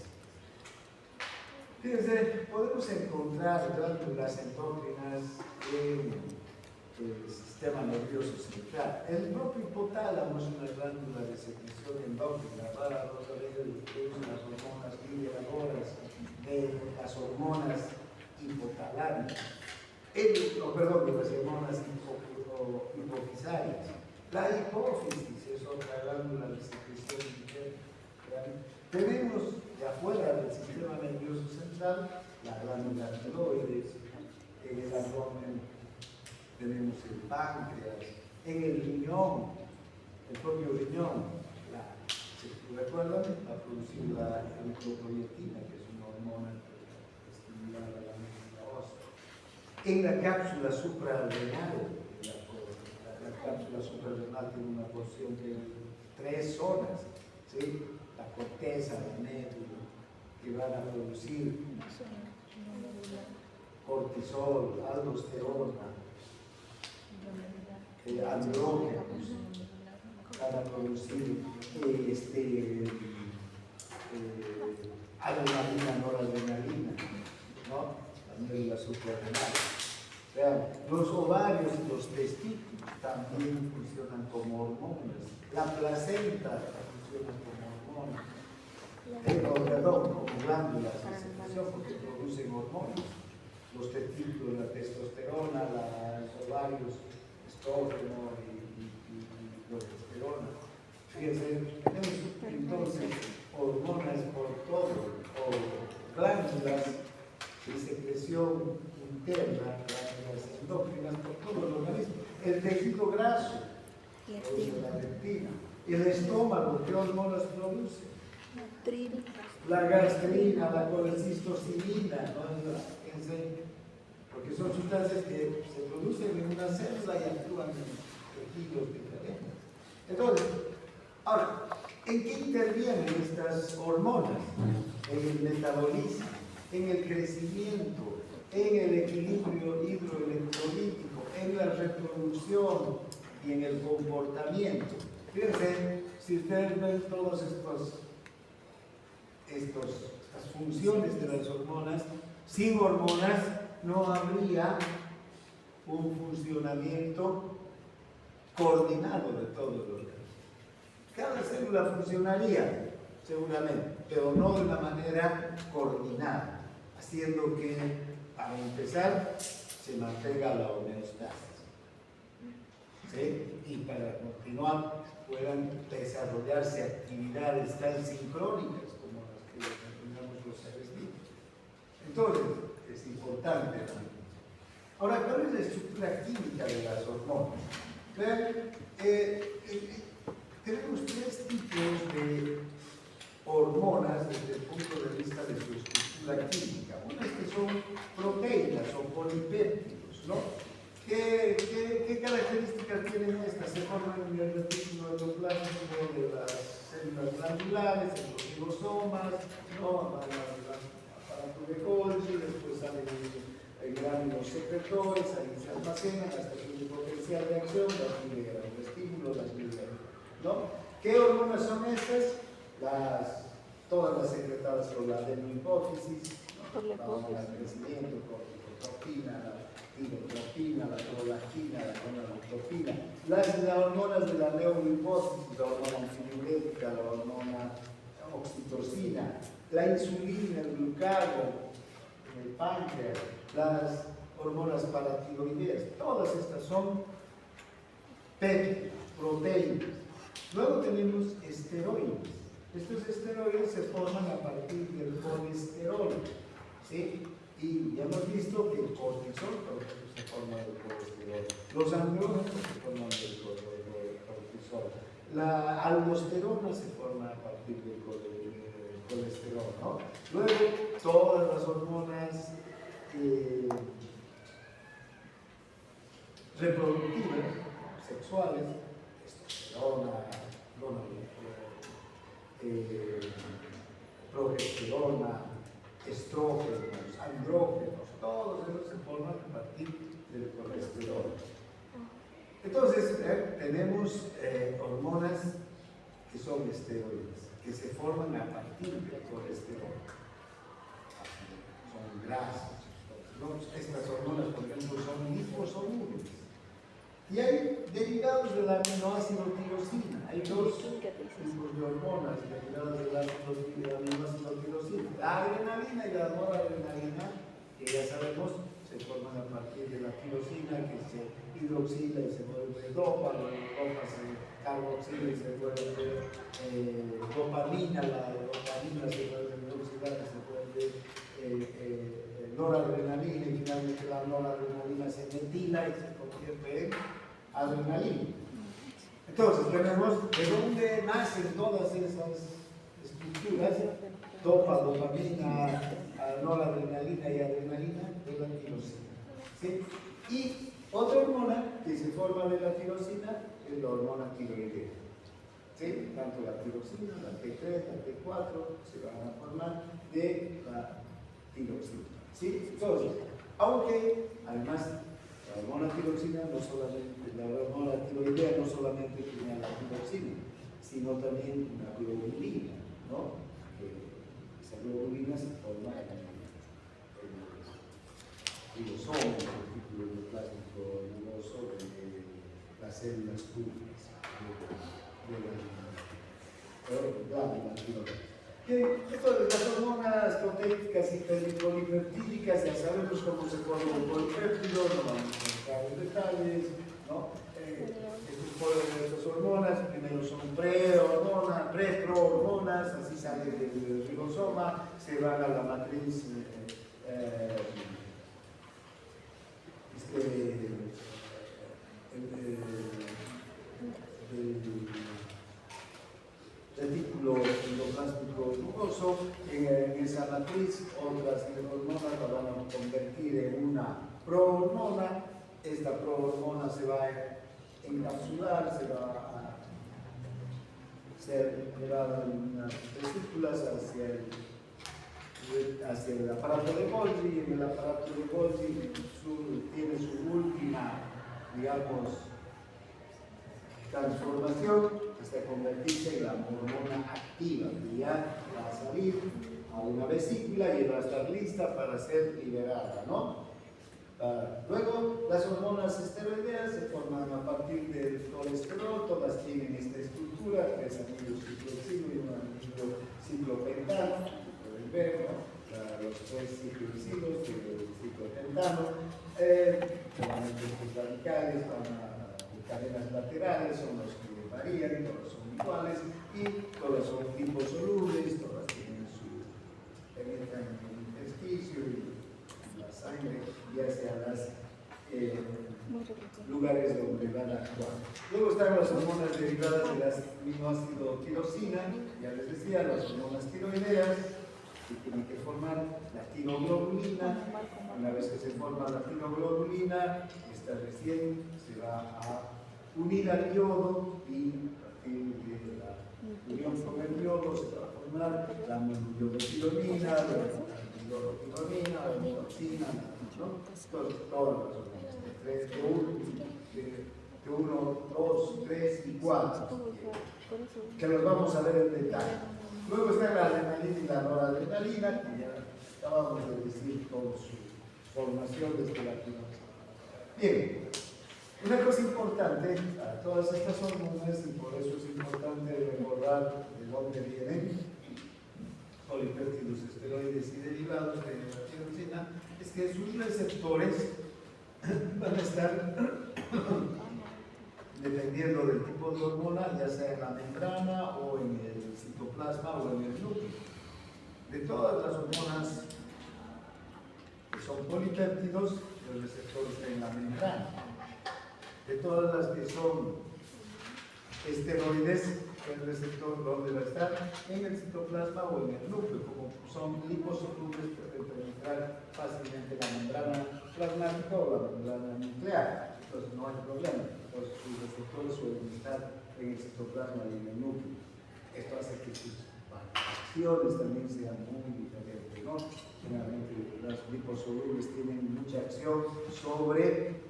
Fíjense, podemos encontrar glándulas endócrinas en el sistema nervioso central. El propio hipotálamo es una glándula de secreción endócrina para los las hormonas liberadoras de las hormonas hipotalámicas. De las hormonas hipofisarias. La hipófisis es otra glándula de secreción interna. Tenemos de afuera del sistema nervioso central la glándula tiroides, en el abdomen tenemos el páncreas, en el riñón, el propio riñón, ¿se recuerdan? Va a producir la eritropoyetina, que es una hormona estimular a la médula ósea. En la cápsula suprarrenal, la cápsula suprarrenal tiene una porción de 3 zonas, ¿sí? La corteza, la médula, que van a producir cortisol, aldosterona, andrógenos, van a producir adrenalina, noradrenalina, ¿no? La médula suprarrenal. Vean, los ovarios y los testículos también funcionan como hormonas. La placenta funciona como hormonas. Como glándulas de secreción porque producen hormonas. Los testículos, la testosterona, los ovarios, estrógeno y progesterona. Fíjense, tenemos entonces hormonas por todo, o glándulas de secreción interna, glándulas endócrinas por todo el organismo. El tejido graso produce la leptina. El estómago, ¿qué hormonas produce? la gastrina, la colecistocinina, ¿no? Porque son sustancias que se producen en una célula y actúan en tejidos diferentes. Entonces, ahora, ¿en qué intervienen estas hormonas? En el metabolismo, en el crecimiento, en el equilibrio hidroelectrolítico, en la reproducción y en el comportamiento. Fíjense, si ustedes ven todas estas funciones de las hormonas, sin hormonas no habría un funcionamiento coordinado de todo el organismo. Cada célula funcionaría, seguramente, pero no de una manera coordinada, haciendo que, para empezar, se mantenga la homeostasis. ¿Sí? Y para continuar, puedan desarrollarse actividades tan sincrónicas como las que desempeñamos los seres vivos. Entonces, es importante también. Ahora, ¿cuál es la estructura química de las hormonas? Vean, tenemos tres tipos de hormonas desde el punto de vista de su estructura química. Unas que son proteínas o polipéptidos, ¿no? ¿Qué características tienen estas? Se forman en el retículo endoplasmático de las células glandulares, en los ribosomas, ¿no? Aparato de Golgi, después salen gránulos secretores, ahí se almacenan hasta que tienen potencial de acción, las liberan, el estímulo las liberan, ¿no? ¿Qué hormonas son estas? Todas las secretadas por la adenohipófisis, ¿no? La crecimiento, corticotropina, la tirotropina, la prolactina, la gonadotropina, las hormonas de la neurohipófisis, la hormona antidiurética, la hormona oxitocina, la insulina, el glucagón, el páncreas, las hormonas paratiroideas, todas estas son péptidos, proteínas. Luego tenemos esteroides. Estos esteroides se forman a partir del colesterol, ¿sí? Y ya hemos visto que el cortisol se forma del colesterol, los andrógenos se forman del cortisol, la aldosterona se forma a partir del colesterol, ¿no? Luego, todas las hormonas reproductivas, sexuales, testosterona, progesterona, estrógenos, andrógenos, todos esos se forman a partir del colesterol. Entonces, tenemos hormonas que son esteroides, que se forman a partir del colesterol. Son grasas. Estas hormonas, por ejemplo, son liposolubles. Y hay derivados del aminoácido tirosina. Hay dos tipos de hormonas derivadas del aminoácido tirosina. La adrenalina y la noradrenalina, que ya sabemos, se forman a partir de la tirosina, que se hidroxila y se vuelve dopa, la dopa se carboxila y se vuelve dopamina, la dopamina se vuelve hidroxilada y se vuelve noradrenalina, y finalmente la noradrenalina se metila y se convierte en adrenalina. Entonces tenemos de dónde nacen todas esas estructuras: dopa, dopamina, noradrenalina y adrenalina, de la tirosina, ¿sí? Y otra hormona que se forma de la tirosina es la hormona tiroidea, ¿sí? Tanto la tirosina, la T3, la T4 se van a formar de la tirosina, ¿sí? Entonces, aunque además la hormona tiroxina no solamente, la hormona tiroidea no solamente tiene la tiroxina, sino también una globulina, ¿no? Esa globulina se forma en el ribosoma, el retículo endoplasmático nuboso de las células públicas de la tiroides. Entonces, las hormonas proteínicas y polipeptídicas, ya sabemos cómo se forma un polipéptido, no vamos a entrar en detalles, ¿no? Estas hormonas primero son prohormonas, así salen del ribosoma, se van a la matriz del retículo endoplasmático endoplástico tuboso. En esa matriz, otras hormonas la van a convertir en una prohormona. Esta prohormona se va a encapsular, se va a ser llevada en unas vesículas hacia el aparato de Golgi, y en el aparato de Golgi tiene su última, digamos, transformación hasta convertirse en la hormona activa, que ya va a salir a una vesícula y va a estar lista para ser liberada, ¿no? Luego, las hormonas esteroideas se forman a partir del colesterol, todas tienen esta estructura, 3 anillos ciclohexilo y un anillo ciclopentano, pueden ver, ¿no? Los 3 ciclohexilo y el ciclopentano, solamente estos radicales van a cadenas laterales, son los que varían, todos son iguales y todas son liposolubles, todas penetran en el intersticio y la sangre y hacia los lugares donde van a actuar. Luego están las hormonas derivadas del aminoácido tirosina, ya les decía, las hormonas tiroideas, que tienen que formar la tiroglobulina. Una vez que se forma la tiroglobulina, esta recién se va a unir al yodo y a partir de la unión con el yodo se va a formar la yodotironina, la yodotironina, la mioxina, ¿no? Todas las hormonas, de 1, 2, 3 y 4, que los vamos a ver en detalle. Luego está la adrenalina y la noradrenalina, que ya acabamos de decir con su formación desde la tiroides. Bien, una cosa importante para todas estas hormonas, y por eso es importante recordar de dónde vienen polipéptidos esteroides y derivados de la tirosina, es que sus receptores van a estar dependiendo del tipo de hormona, ya sea en la membrana o en el citoplasma o en el núcleo. De todas las hormonas que son polipéptidos, el receptor está en la membrana. De todas las que son esteroides, el receptor ¿dónde va a estar? En el citoplasma o en el núcleo. Como son liposolubles, pueden penetrar fácilmente la membrana plasmática o la membrana nuclear. Entonces no hay problema. Entonces sus receptores suelen estar en el citoplasma y en el núcleo. Esto hace que sus acciones también sean muy diferentes, ¿no? Generalmente las liposolubles tienen mucha acción sobre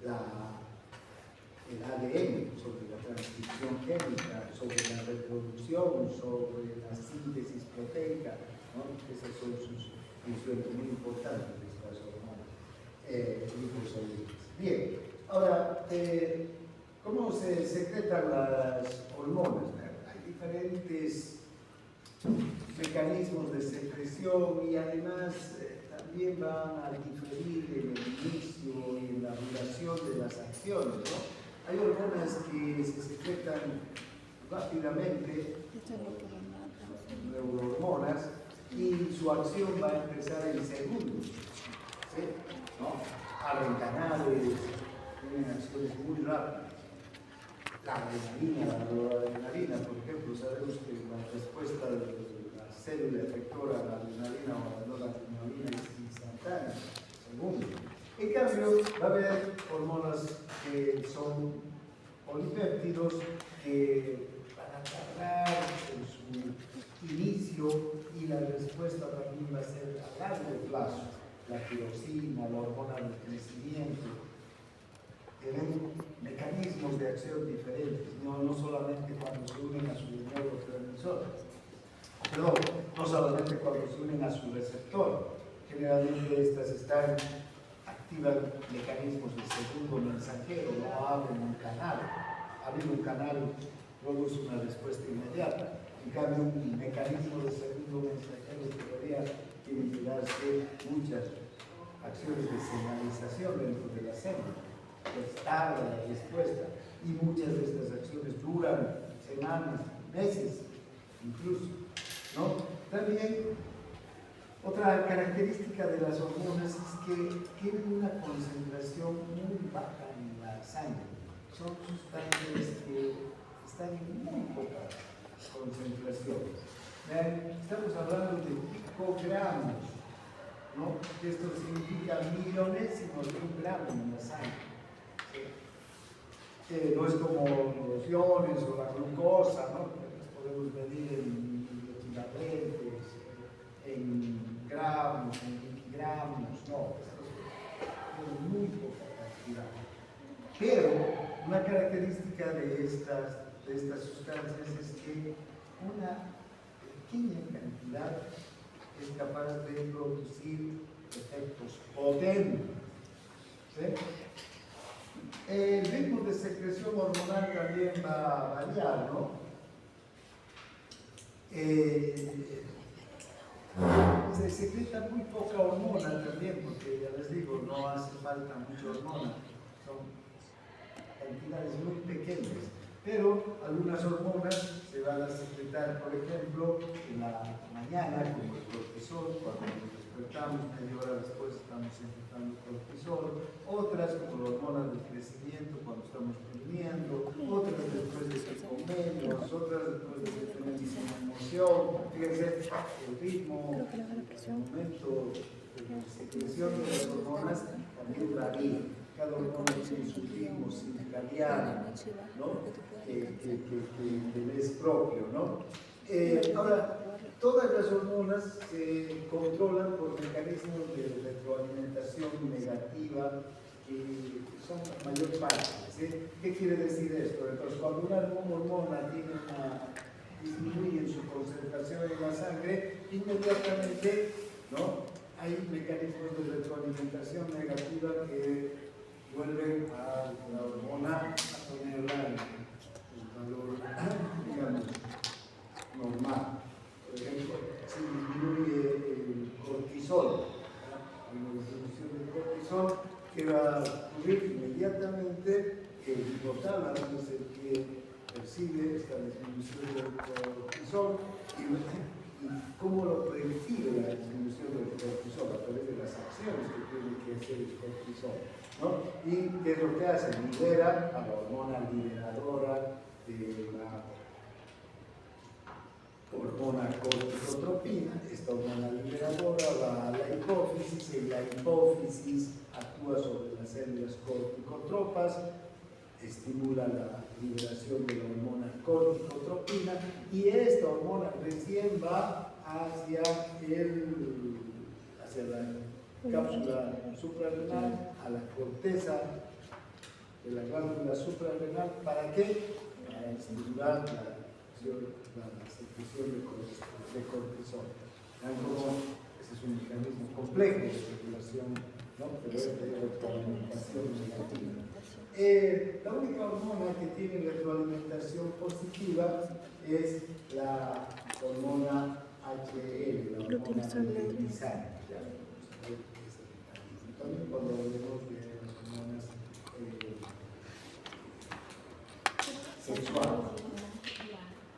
el ADN, sobre la transcripción génica, sobre la reproducción, sobre la síntesis proteica, ¿no? Esas son sus funciones muy importantes de estas hormonas liposolubles. Bien, ahora, ¿cómo se secretan las hormonas? Hay diferentes mecanismos de secreción y además también van a diferir en el inicio y en la duración de las acciones, ¿no? Hay hormonas que se secretan rápidamente, neurohormonas, y su acción va a empezar en segundos, ¿sí? ¿No? Abren tienen acciones muy rápidas. La adrenalina, la noradrenalina, por ejemplo, sabemos que la respuesta de la célula efectora a la adrenalina o a la noradrenalina es instantánea, segundo. En cambio, va a haber hormonas que son polipéptidos que van a tardar en su inicio y la respuesta también va a ser a largo plazo. La tirosina, la hormona del crecimiento, tienen mecanismos de acción diferentes, no solamente cuando se unen a su neurotransmisor, perdón, no solamente cuando se unen a su receptor. Generalmente estas activan mecanismos de segundo mensajero, no abren un canal. Abrir un canal produce una respuesta inmediata. En cambio, un mecanismo de segundo mensajero tiene que darse muchas acciones de señalización dentro de la célula. Pues tarda la respuesta y muchas de estas acciones duran semanas, meses, incluso, ¿no? También otra característica de las hormonas es que tienen una concentración muy baja en la sangre. Son sustancias que están en muy poca concentraciones. Estamos hablando de picogramos, ¿no? Esto significa millonésimos de un gramo en la sangre. No es como los iones o la glucosa, ¿no? Las podemos medir en equivalentes, en gramos, en miligramos, no, esto es muy poca cantidad. Pero una característica de estas sustancias es que una pequeña cantidad es capaz de producir efectos potentes. ¿Sí? El ritmo de secreción hormonal también va a variar, ¿no? Se secreta muy poca hormona también, porque ya les digo, no hace falta mucha hormona, son cantidades muy pequeñas, pero algunas hormonas se van a secretar, por ejemplo, en la mañana, como el cortisol, cuando nos despertamos, media hora después estamos secretando cortisol, otras como la hormona del crecimiento cuando estamos durmiendo, otras después de que comemos, otras después de que tenemos una emoción. Fíjense, el ritmo, el momento de secreción de las hormonas también varía. Cada hormona tiene su ritmo circadiano, ¿no? Que le es propio, ¿no? Ahora, todas las hormonas se controlan por mecanismos de retroalimentación negativa que son la mayor parte. ¿Sí? ¿Qué quiere decir esto? Entonces, cuando una hormona disminuye en su concentración en la sangre, inmediatamente, ¿no? Hay mecanismos de retroalimentación negativa que vuelven a la hormona a ponerla en el valor, digamos, normal. Por ejemplo, si disminuye el cortisol, hay una disminución del cortisol, que va a ocurrir inmediatamente el hipotálamo es el que percibe esta disminución del cortisol y cómo lo percibe la disminución del cortisol a través de las acciones que tiene que hacer el cortisol, ¿no? Y ¿qué es lo que hace? Libera a la hormona liberadora de la hormona corticotropina. Esta hormona liberadora va a la hipófisis y la hipófisis actúa sobre las células corticotropas, estimula la liberación de la hormona corticotropina y esta hormona recién va hacia la cápsula suprarrenal, a la corteza de la glándula suprarrenal. ¿Para qué? Para estimular la secreción de cortisol. Ese es un mecanismo complejo de regulación, ¿no? Pero es de retroalimentación negativa. La única hormona que tiene retroalimentación positiva es la hormona HL, la hormona luteinizante. También cuando hablemos de las hormonas sexuales.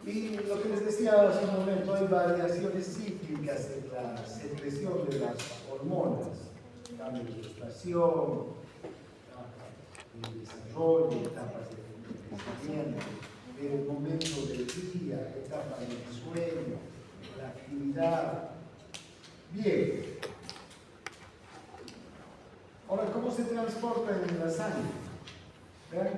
Y lo que les decía hace un momento, hay variaciones cíclicas en la secreción de las hormonas, cambio de gestación, de desarrollo, etapas de crecimiento, el momento del día, etapas del sueño, la actividad. Bien. Ahora, ¿cómo se transporta en la sangre? ¿Vean?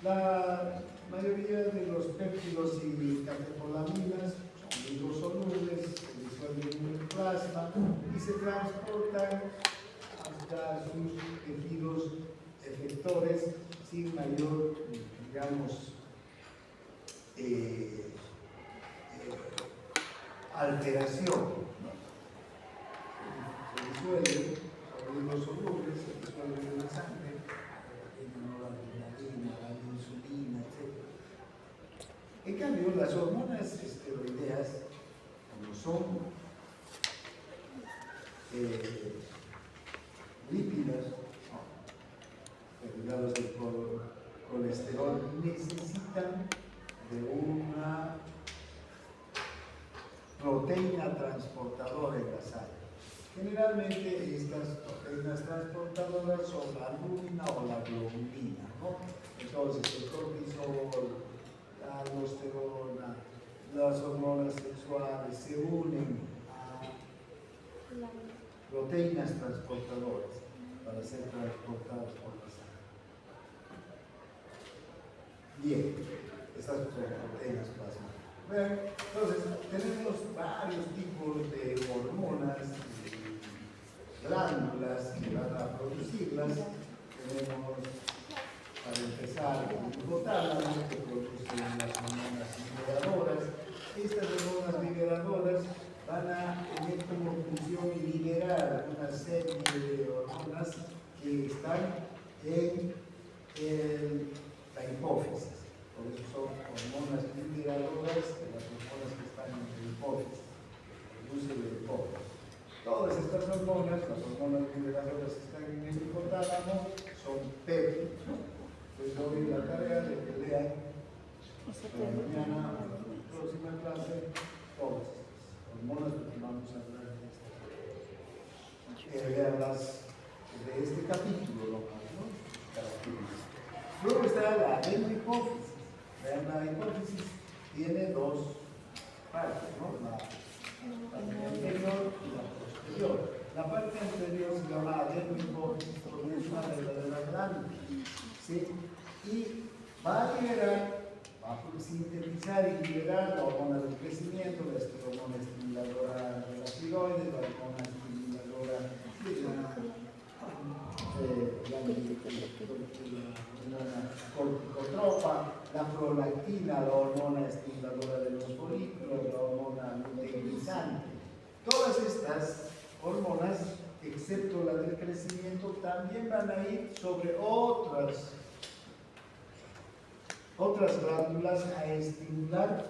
La mayoría de los péptidos y catepolaminas son hidrosolubles, se disuelven en el plasma y se transportan hasta sus tejidos efectores sin mayor, digamos, alteración. Se disuelven, son hidrosolubles, se disuelven en la sangre, la insulina, etc. En cambio, las hormonas esteroideas, como son lípidas, derivados del colesterol, necesitan de una proteína transportadora en la sangre. Generalmente estas proteínas transportadoras son la albúmina o la globulina, ¿no? Entonces el cortisol, la aldosterona, las hormonas sexuales se unen a proteínas transportadoras para ser transportadas por la sangre. Bien, estas son proteínas plasmáticas. Bueno, entonces, tenemos varios tipos de hormonas, glándulas que van a producirlas. Tenemos, para empezar, el hipotálamo, que produce las hormonas liberadoras. Estas hormonas liberadoras van a tener como función liberar una serie de hormonas que están en la hipófisis. Por eso son hormonas liberadoras de las hormonas que están en la hipófisis, produce la hipófisis. Todas estas hormonas, las hormonas liberadoras que están en el hipotálamo, son péptidos. Les doy la tarea de que lean mañana, en la próxima clase, todas estas hormonas, porque vamos a hablar de estas. Veanlas de este capítulo, ¿no? Características. Luego está la adenohipófisis. Vean, la hipófisis tiene dos partes, ¿no? La parte anterior y la posterior. La parte anterior se llama adenohipófisis porque es una verdadera glándula, ¿sí? Y va a liberar, va a sintetizar y liberar la hormona del crecimiento, la hormona estimuladora de la tiroides, la hormona estimuladora de la corticotropa, la prolactina, la hormona estimuladora de los folículos, la hormona luteinizante. Todas estas hormonas, excepto la del crecimiento, también van a ir sobre otras glándulas a estimular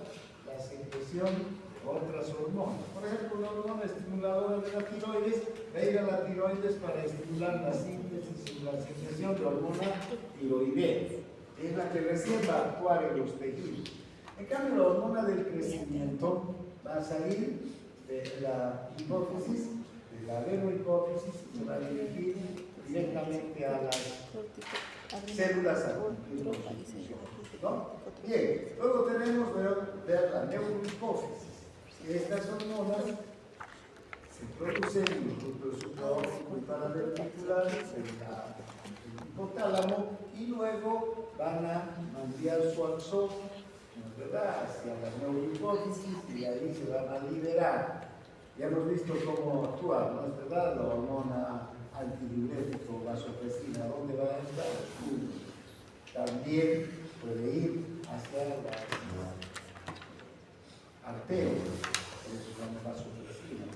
la secreción de otras hormonas. Por ejemplo, una hormona estimuladora de la tiroides va a ir a la tiroides para estimular la síntesis y la secreción de hormona tiroidea. Es la que recién va a actuar en los tejidos. En cambio, la hormona del crecimiento va a salir de la hipófisis, de la adenohipófisis, y se va a dirigir directamente a las células a cumplir con su función, ¿no? Bien, luego tenemos ver la neurohipófisis. Estas hormonas se producen en los núcleos supraópticos y paraventriculares del hipotálamo y luego van a enviar su axón, ¿verdad?, hacia la neurohipófisis y ahí se van a liberar. Ya hemos visto cómo actúa, ¿no es verdad?, la hormona antidiurético vasopresina. ¿Dónde va a entrar? También puede ir hacia las arterias, por eso se llama vasopresina,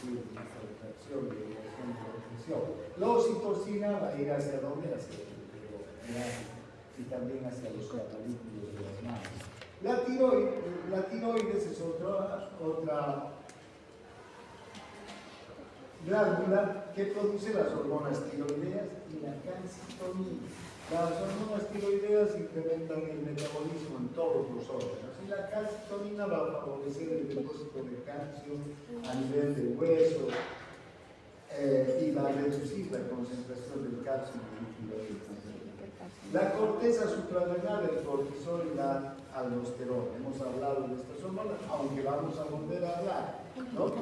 una contracción de presión. La oxitocina va a ir hacia dónde? Hacia el útero y también hacia los catalíticos de las manos. La tiroides es otra glándula que produce las hormonas tiroideas y la calcitonina. Las hormonas tiroideas incrementan el metabolismo en todos los órganos y la calcitonina va a favorecer el depósito de calcio a nivel del hueso y va a reducir la concentración del calcio en el líquido. La corteza suprarrenal, el cortisol y la aldosterona. Hemos hablado de estas hormonas, aunque vamos a volver a hablar, ¿no?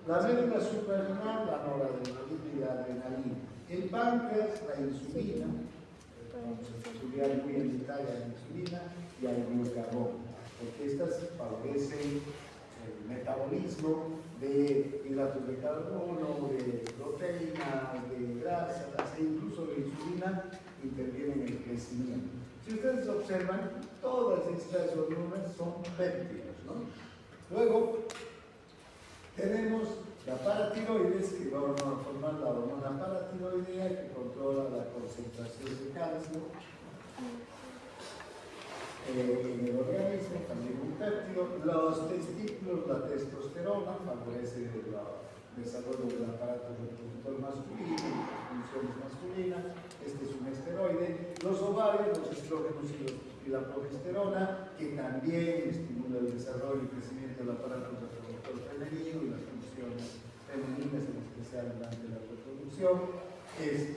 La médula suprarrenal, la noradrenalina y la adrenalina. El páncreas, la insulina, vamos a estudiar muy en detalle la insulina y el glucagón, porque estas favorecen el metabolismo de hidratos de carbono, de proteínas, de grasas, e incluso la insulina interviene en el crecimiento. Si ustedes observan, todas estas hormonas son péptidos, ¿no? Luego, tenemos la paratiroides, que va a formar la hormona paratiroidea, que controla la concentración de calcio en el organismo, también un péptido. Los testículos, la testosterona, favorece el desarrollo del aparato reproductor masculino, las funciones masculinas. Este es un esteroide. Los ovarios, los estrógenos y la progesterona, que también estimula el desarrollo y crecimiento del aparato reproductor femenino y las funciones femeninas, en especial durante la reproducción.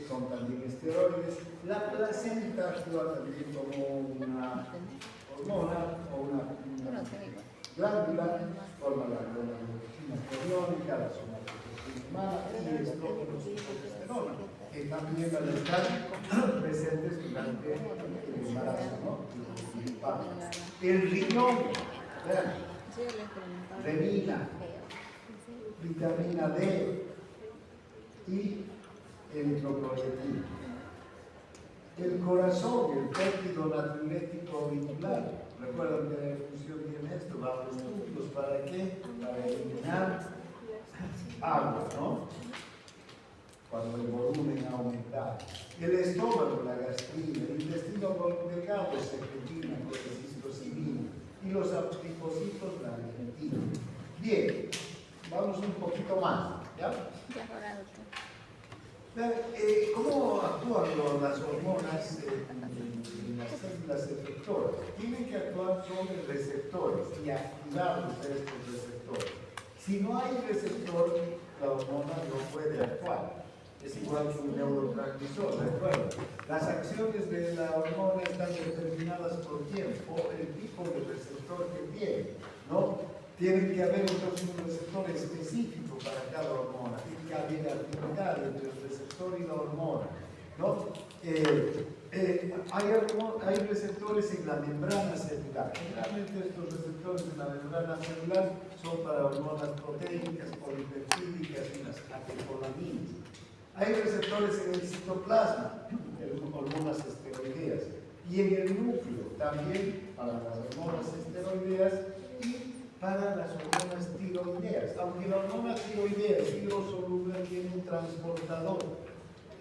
Son también esteroides. La placenta actúa también como una hormona o una glándula, forma la glándula coriónica, la somatostatina humana y el estrógeno progesterona, que también van a estar presentes durante el embarazo, ¿no? El parto. El riñón, vean, renina, vitamina D y eritropoyetina. El corazón, el péptido natriurético auricular. Recuerden que la función tiene esto, va a los túbulos, ¿para qué? Para eliminar agua, ¿no? Cuando el volumen aumenta. El estómago, la gastrina, el intestino delgado, secretina, colecistocinina, y los adipocitos, la argentina. Bien, vamos un poquito más, ¿ya? ¿Cómo actúan las hormonas en las células efectoras? Tienen que actuar sobre receptores y activar estos receptores. Si no hay receptor, la hormona no puede actuar. Es igual que un neurotransmisor, ¿recuerdan? Las acciones de la hormona están determinadas por tiempo, el tipo de receptor que tiene, ¿no? Tienen que haber un receptor específico para cada hormona, tiene que haber afinidad entre el receptor y la hormona, ¿no? Hay receptores en la membrana celular. Generalmente estos receptores en la membrana celular son para hormonas proteínicas, polipeptídicas y las catecolaminas. Hay receptores en el citoplasma, hormonas esteroideas, y en el núcleo también para las hormonas esteroideas y para las hormonas tiroideas. Aunque la hormona tiroidea es hidrosoluble, tiene un transportador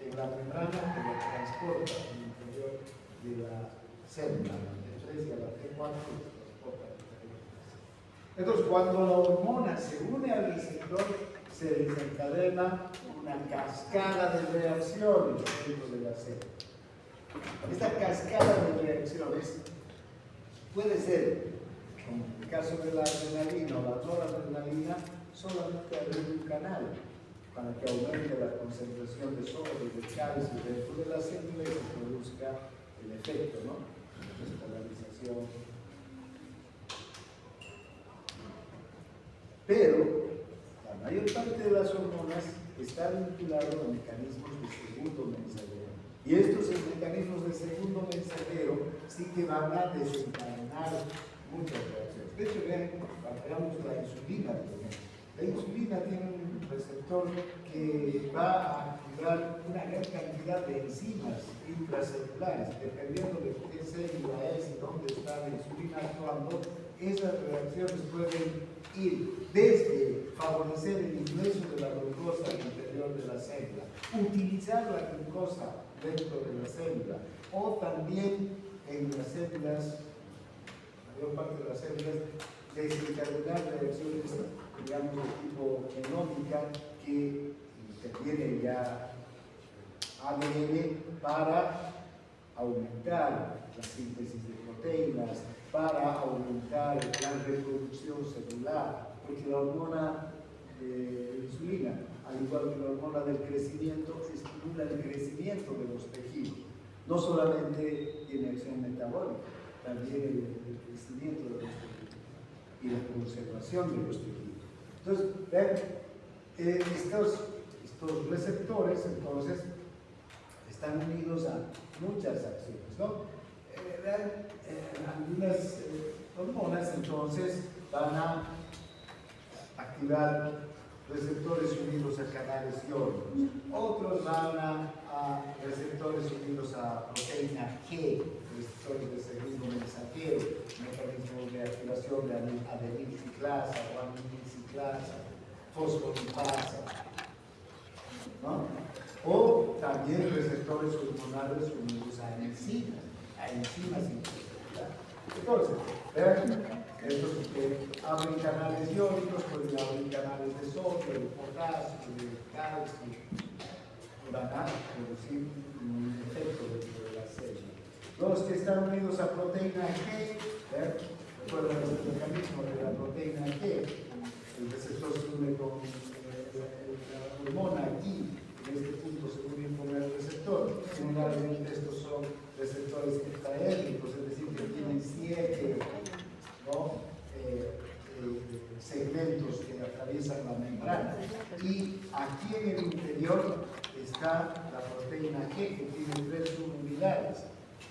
en la membrana que la transporta en el interior de la célula, la T3 y a la T4 transporta. Entonces, cuando la hormona se une al receptor, se desencadena una cascada de reacciones dentro de la célula. Esta cascada de reacciones puede ser, en el caso de la adrenalina o la noradrenalina, solamente abrir un canal para que aumente la concentración de sodio y de calcio dentro de la célula y se produzca el efecto, ¿no? La despolarización. Pero la mayor parte de las hormonas está vinculado a mecanismos de segundo mensajero. Y estos mecanismos de segundo mensajero sí que van a desencadenar muchas reacciones. De hecho, veamos la insulina. La insulina tiene un receptor que va a activar una gran cantidad de enzimas intracelulares. Dependiendo de qué célula es y dónde está la insulina actuando, esas reacciones pueden ir desde favorecer el ingreso de la glucosa al interior de la célula, utilizar la glucosa dentro de la célula, o también en las células, la mayor parte de las células, desencadenar reacciones, digamos, de tipo genómica que interviene ya ADN para aumentar la síntesis de proteínas, para aumentar la reproducción celular, porque la hormona de insulina, al igual que la hormona del crecimiento, estimula el crecimiento de los tejidos. No solamente tiene acción metabólica, también el crecimiento de los tejidos y la conservación de los tejidos. Entonces, ven, estos receptores, entonces, están unidos a muchas acciones, ¿no? Algunas hormonas entonces van a activar receptores unidos a canales iónicos, otros van a receptores unidos a proteína G, receptores de segundo mensajero, mecanismos de activación de adenilciclasa, guanilciclasa, fosfolipasa, ¿no? O también receptores hormonales unidos a enzimas intracelulares. Entonces, vean, estos que abren canales iónicos, pueden abrir canales de sodio, de potasio, de calcio, van a producir un efecto dentro de la célula. Los que están unidos a proteína G, recuerden el mecanismo de la proteína G, el receptor se une con la hormona aquí. En este punto se unen con el receptor. Generalmente estos son receptores tetraédricos, es decir, que tienen 7 segmentos que atraviesan la membrana. Y aquí en el interior está la proteína G, que tiene 3 subunidades,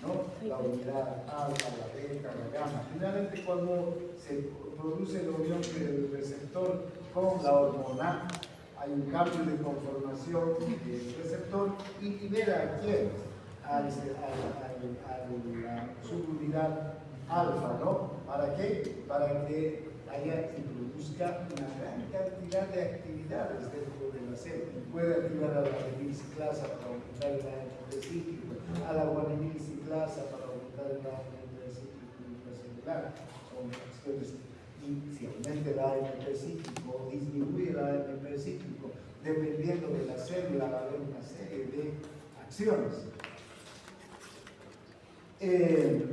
¿no? La unidad alfa, la beta, la gamma. Finalmente, cuando se produce la unión del receptor con la hormona, hay un cambio de conformación del receptor y libera a quién? A la subunidad alfa, ¿no? ¿Para qué? Para que introduzca una gran cantidad de actividades dentro de la célula. Puede activar a la adenyl-ciclasa para aumentar el AMP cíclico, a la guanidil-ciclasa para aumentar el AMP cíclico intracelular. Son acciones. Y si aumenta el AMP cíclico, disminuye el AMP cíclico, dependiendo de la célula, va a haber una serie de acciones.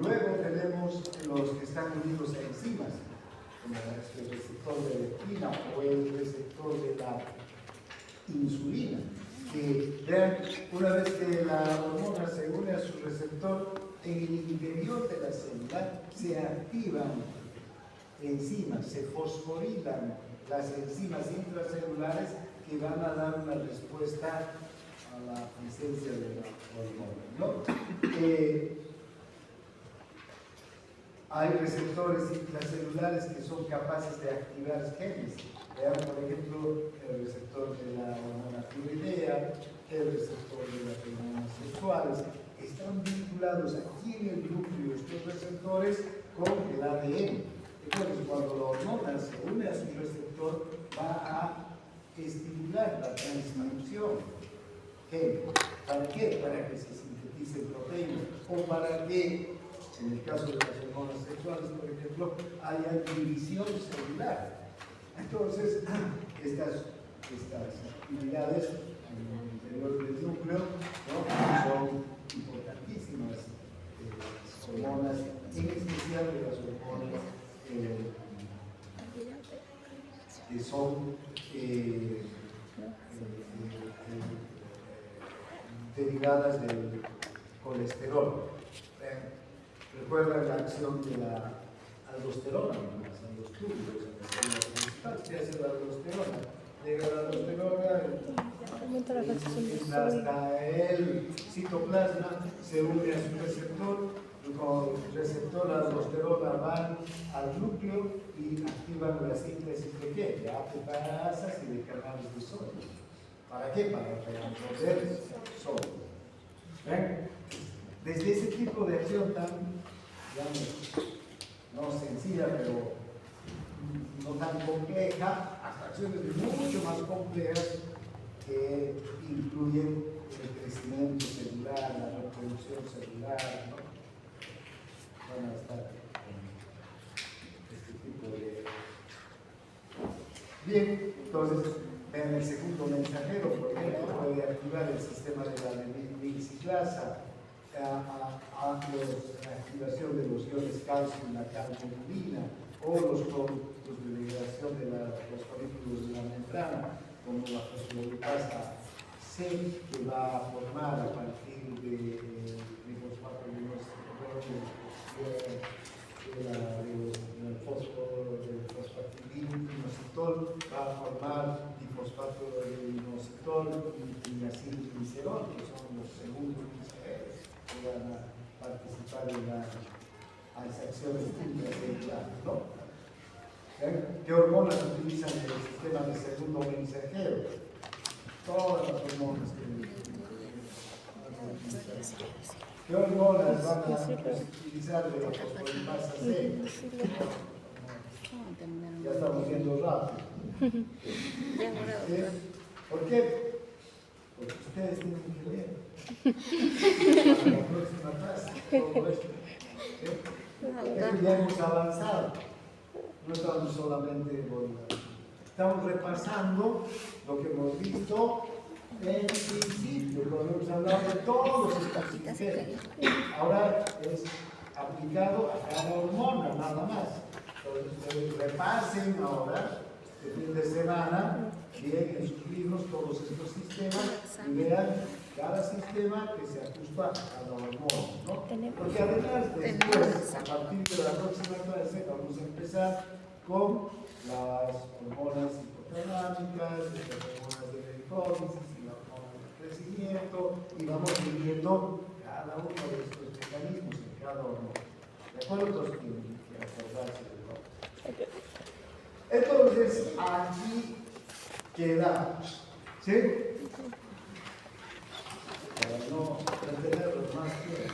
Luego tenemos los que están unidos a enzimas, como el receptor de leptina o el receptor de la insulina, que vean, una vez que la hormona se une a su receptor, en el interior de la célula se activan enzimas, se fosforilan las enzimas intracelulares que van a dar una respuesta a la presencia de la hormona, ¿no? Hay receptores intracelulares que son capaces de activar genes. Vean, por ejemplo, el receptor de la hormona tiroidea, el receptor de las hormonas sexuales. Están vinculados aquí en el núcleo estos receptores con el ADN. Entonces, cuando la hormona se une a su receptor, va a estimular la transcripción. ¿Para qué? Para que se sinteticen proteínas o para que, en el caso de las hormonas sexuales, por ejemplo, haya división celular. Entonces, estas actividades en el interior del núcleo, ¿no? Son importantísimas hormonas, en especial de las hormonas que son derivadas del colesterol. Recuerdan la acción de la aldosterona en los túbulos, en las células principales. ¿Qué hace la aldosterona? Llega la aldosterona hasta el citoplasma, se une a su receptor, con el receptor aldosterona van al núcleo y activan la síntesis de qué? De APPasas y de canales de sodio. ¿Para qué? Para transponer sodio. ¿Ven? Desde ese tipo de acción tan, digamos, no sencilla, pero no tan compleja, hasta acciones mucho más complejas que incluyen el crecimiento celular, la reproducción celular, ¿no? Van a estar en este tipo de... Bien, entonces, vean el segundo mensajero, por ejemplo, puede activar el sistema de la adenyl-ciclasa, a la activación de los iones calcio y la calciumina, o los productos de degradación de los folículos de la membrana, como la fosfolipasa C, que va a formar a partir de fosfato del fósforo, del fosfatidininositol, va a formar difosfato de inositol y acilglicerol, que son los segundos mensajeros que van a participar en las acciones intracelulares, ¿no? ¿Qué hormonas utilizan en el sistema de segundo mensajero? Todas las hormonas ¿Qué hormonas van a utilizar de la fosfolipasa C? Ya estamos viendo rápido. ¿Por qué? Porque ustedes tienen que ver. Para la próxima clase, todo esto. Ya hemos avanzado. No estamos solamente estamos repasando lo que hemos visto en principio, cuando hemos hablado de todos estos sistemas. Ahora es aplicado a cada hormona, nada más. Entonces, repasen ahora, este fin de semana, bien en sus libros todos estos sistemas y vean cada sistema que se ajusta a cada hormona, ¿no? Porque además, después, a partir de la próxima clase, vamos a empezar con las hormonas hipotalámicas, las hormonas de la hipófisis y la hormona del crecimiento, y vamos viviendo cada uno de estos mecanismos en cada hormona. ¿De acuerdo? Entonces tienen que acordarse de todo. Entonces, aquí quedamos. ¿Sí? Para no retenerlos más tiempo.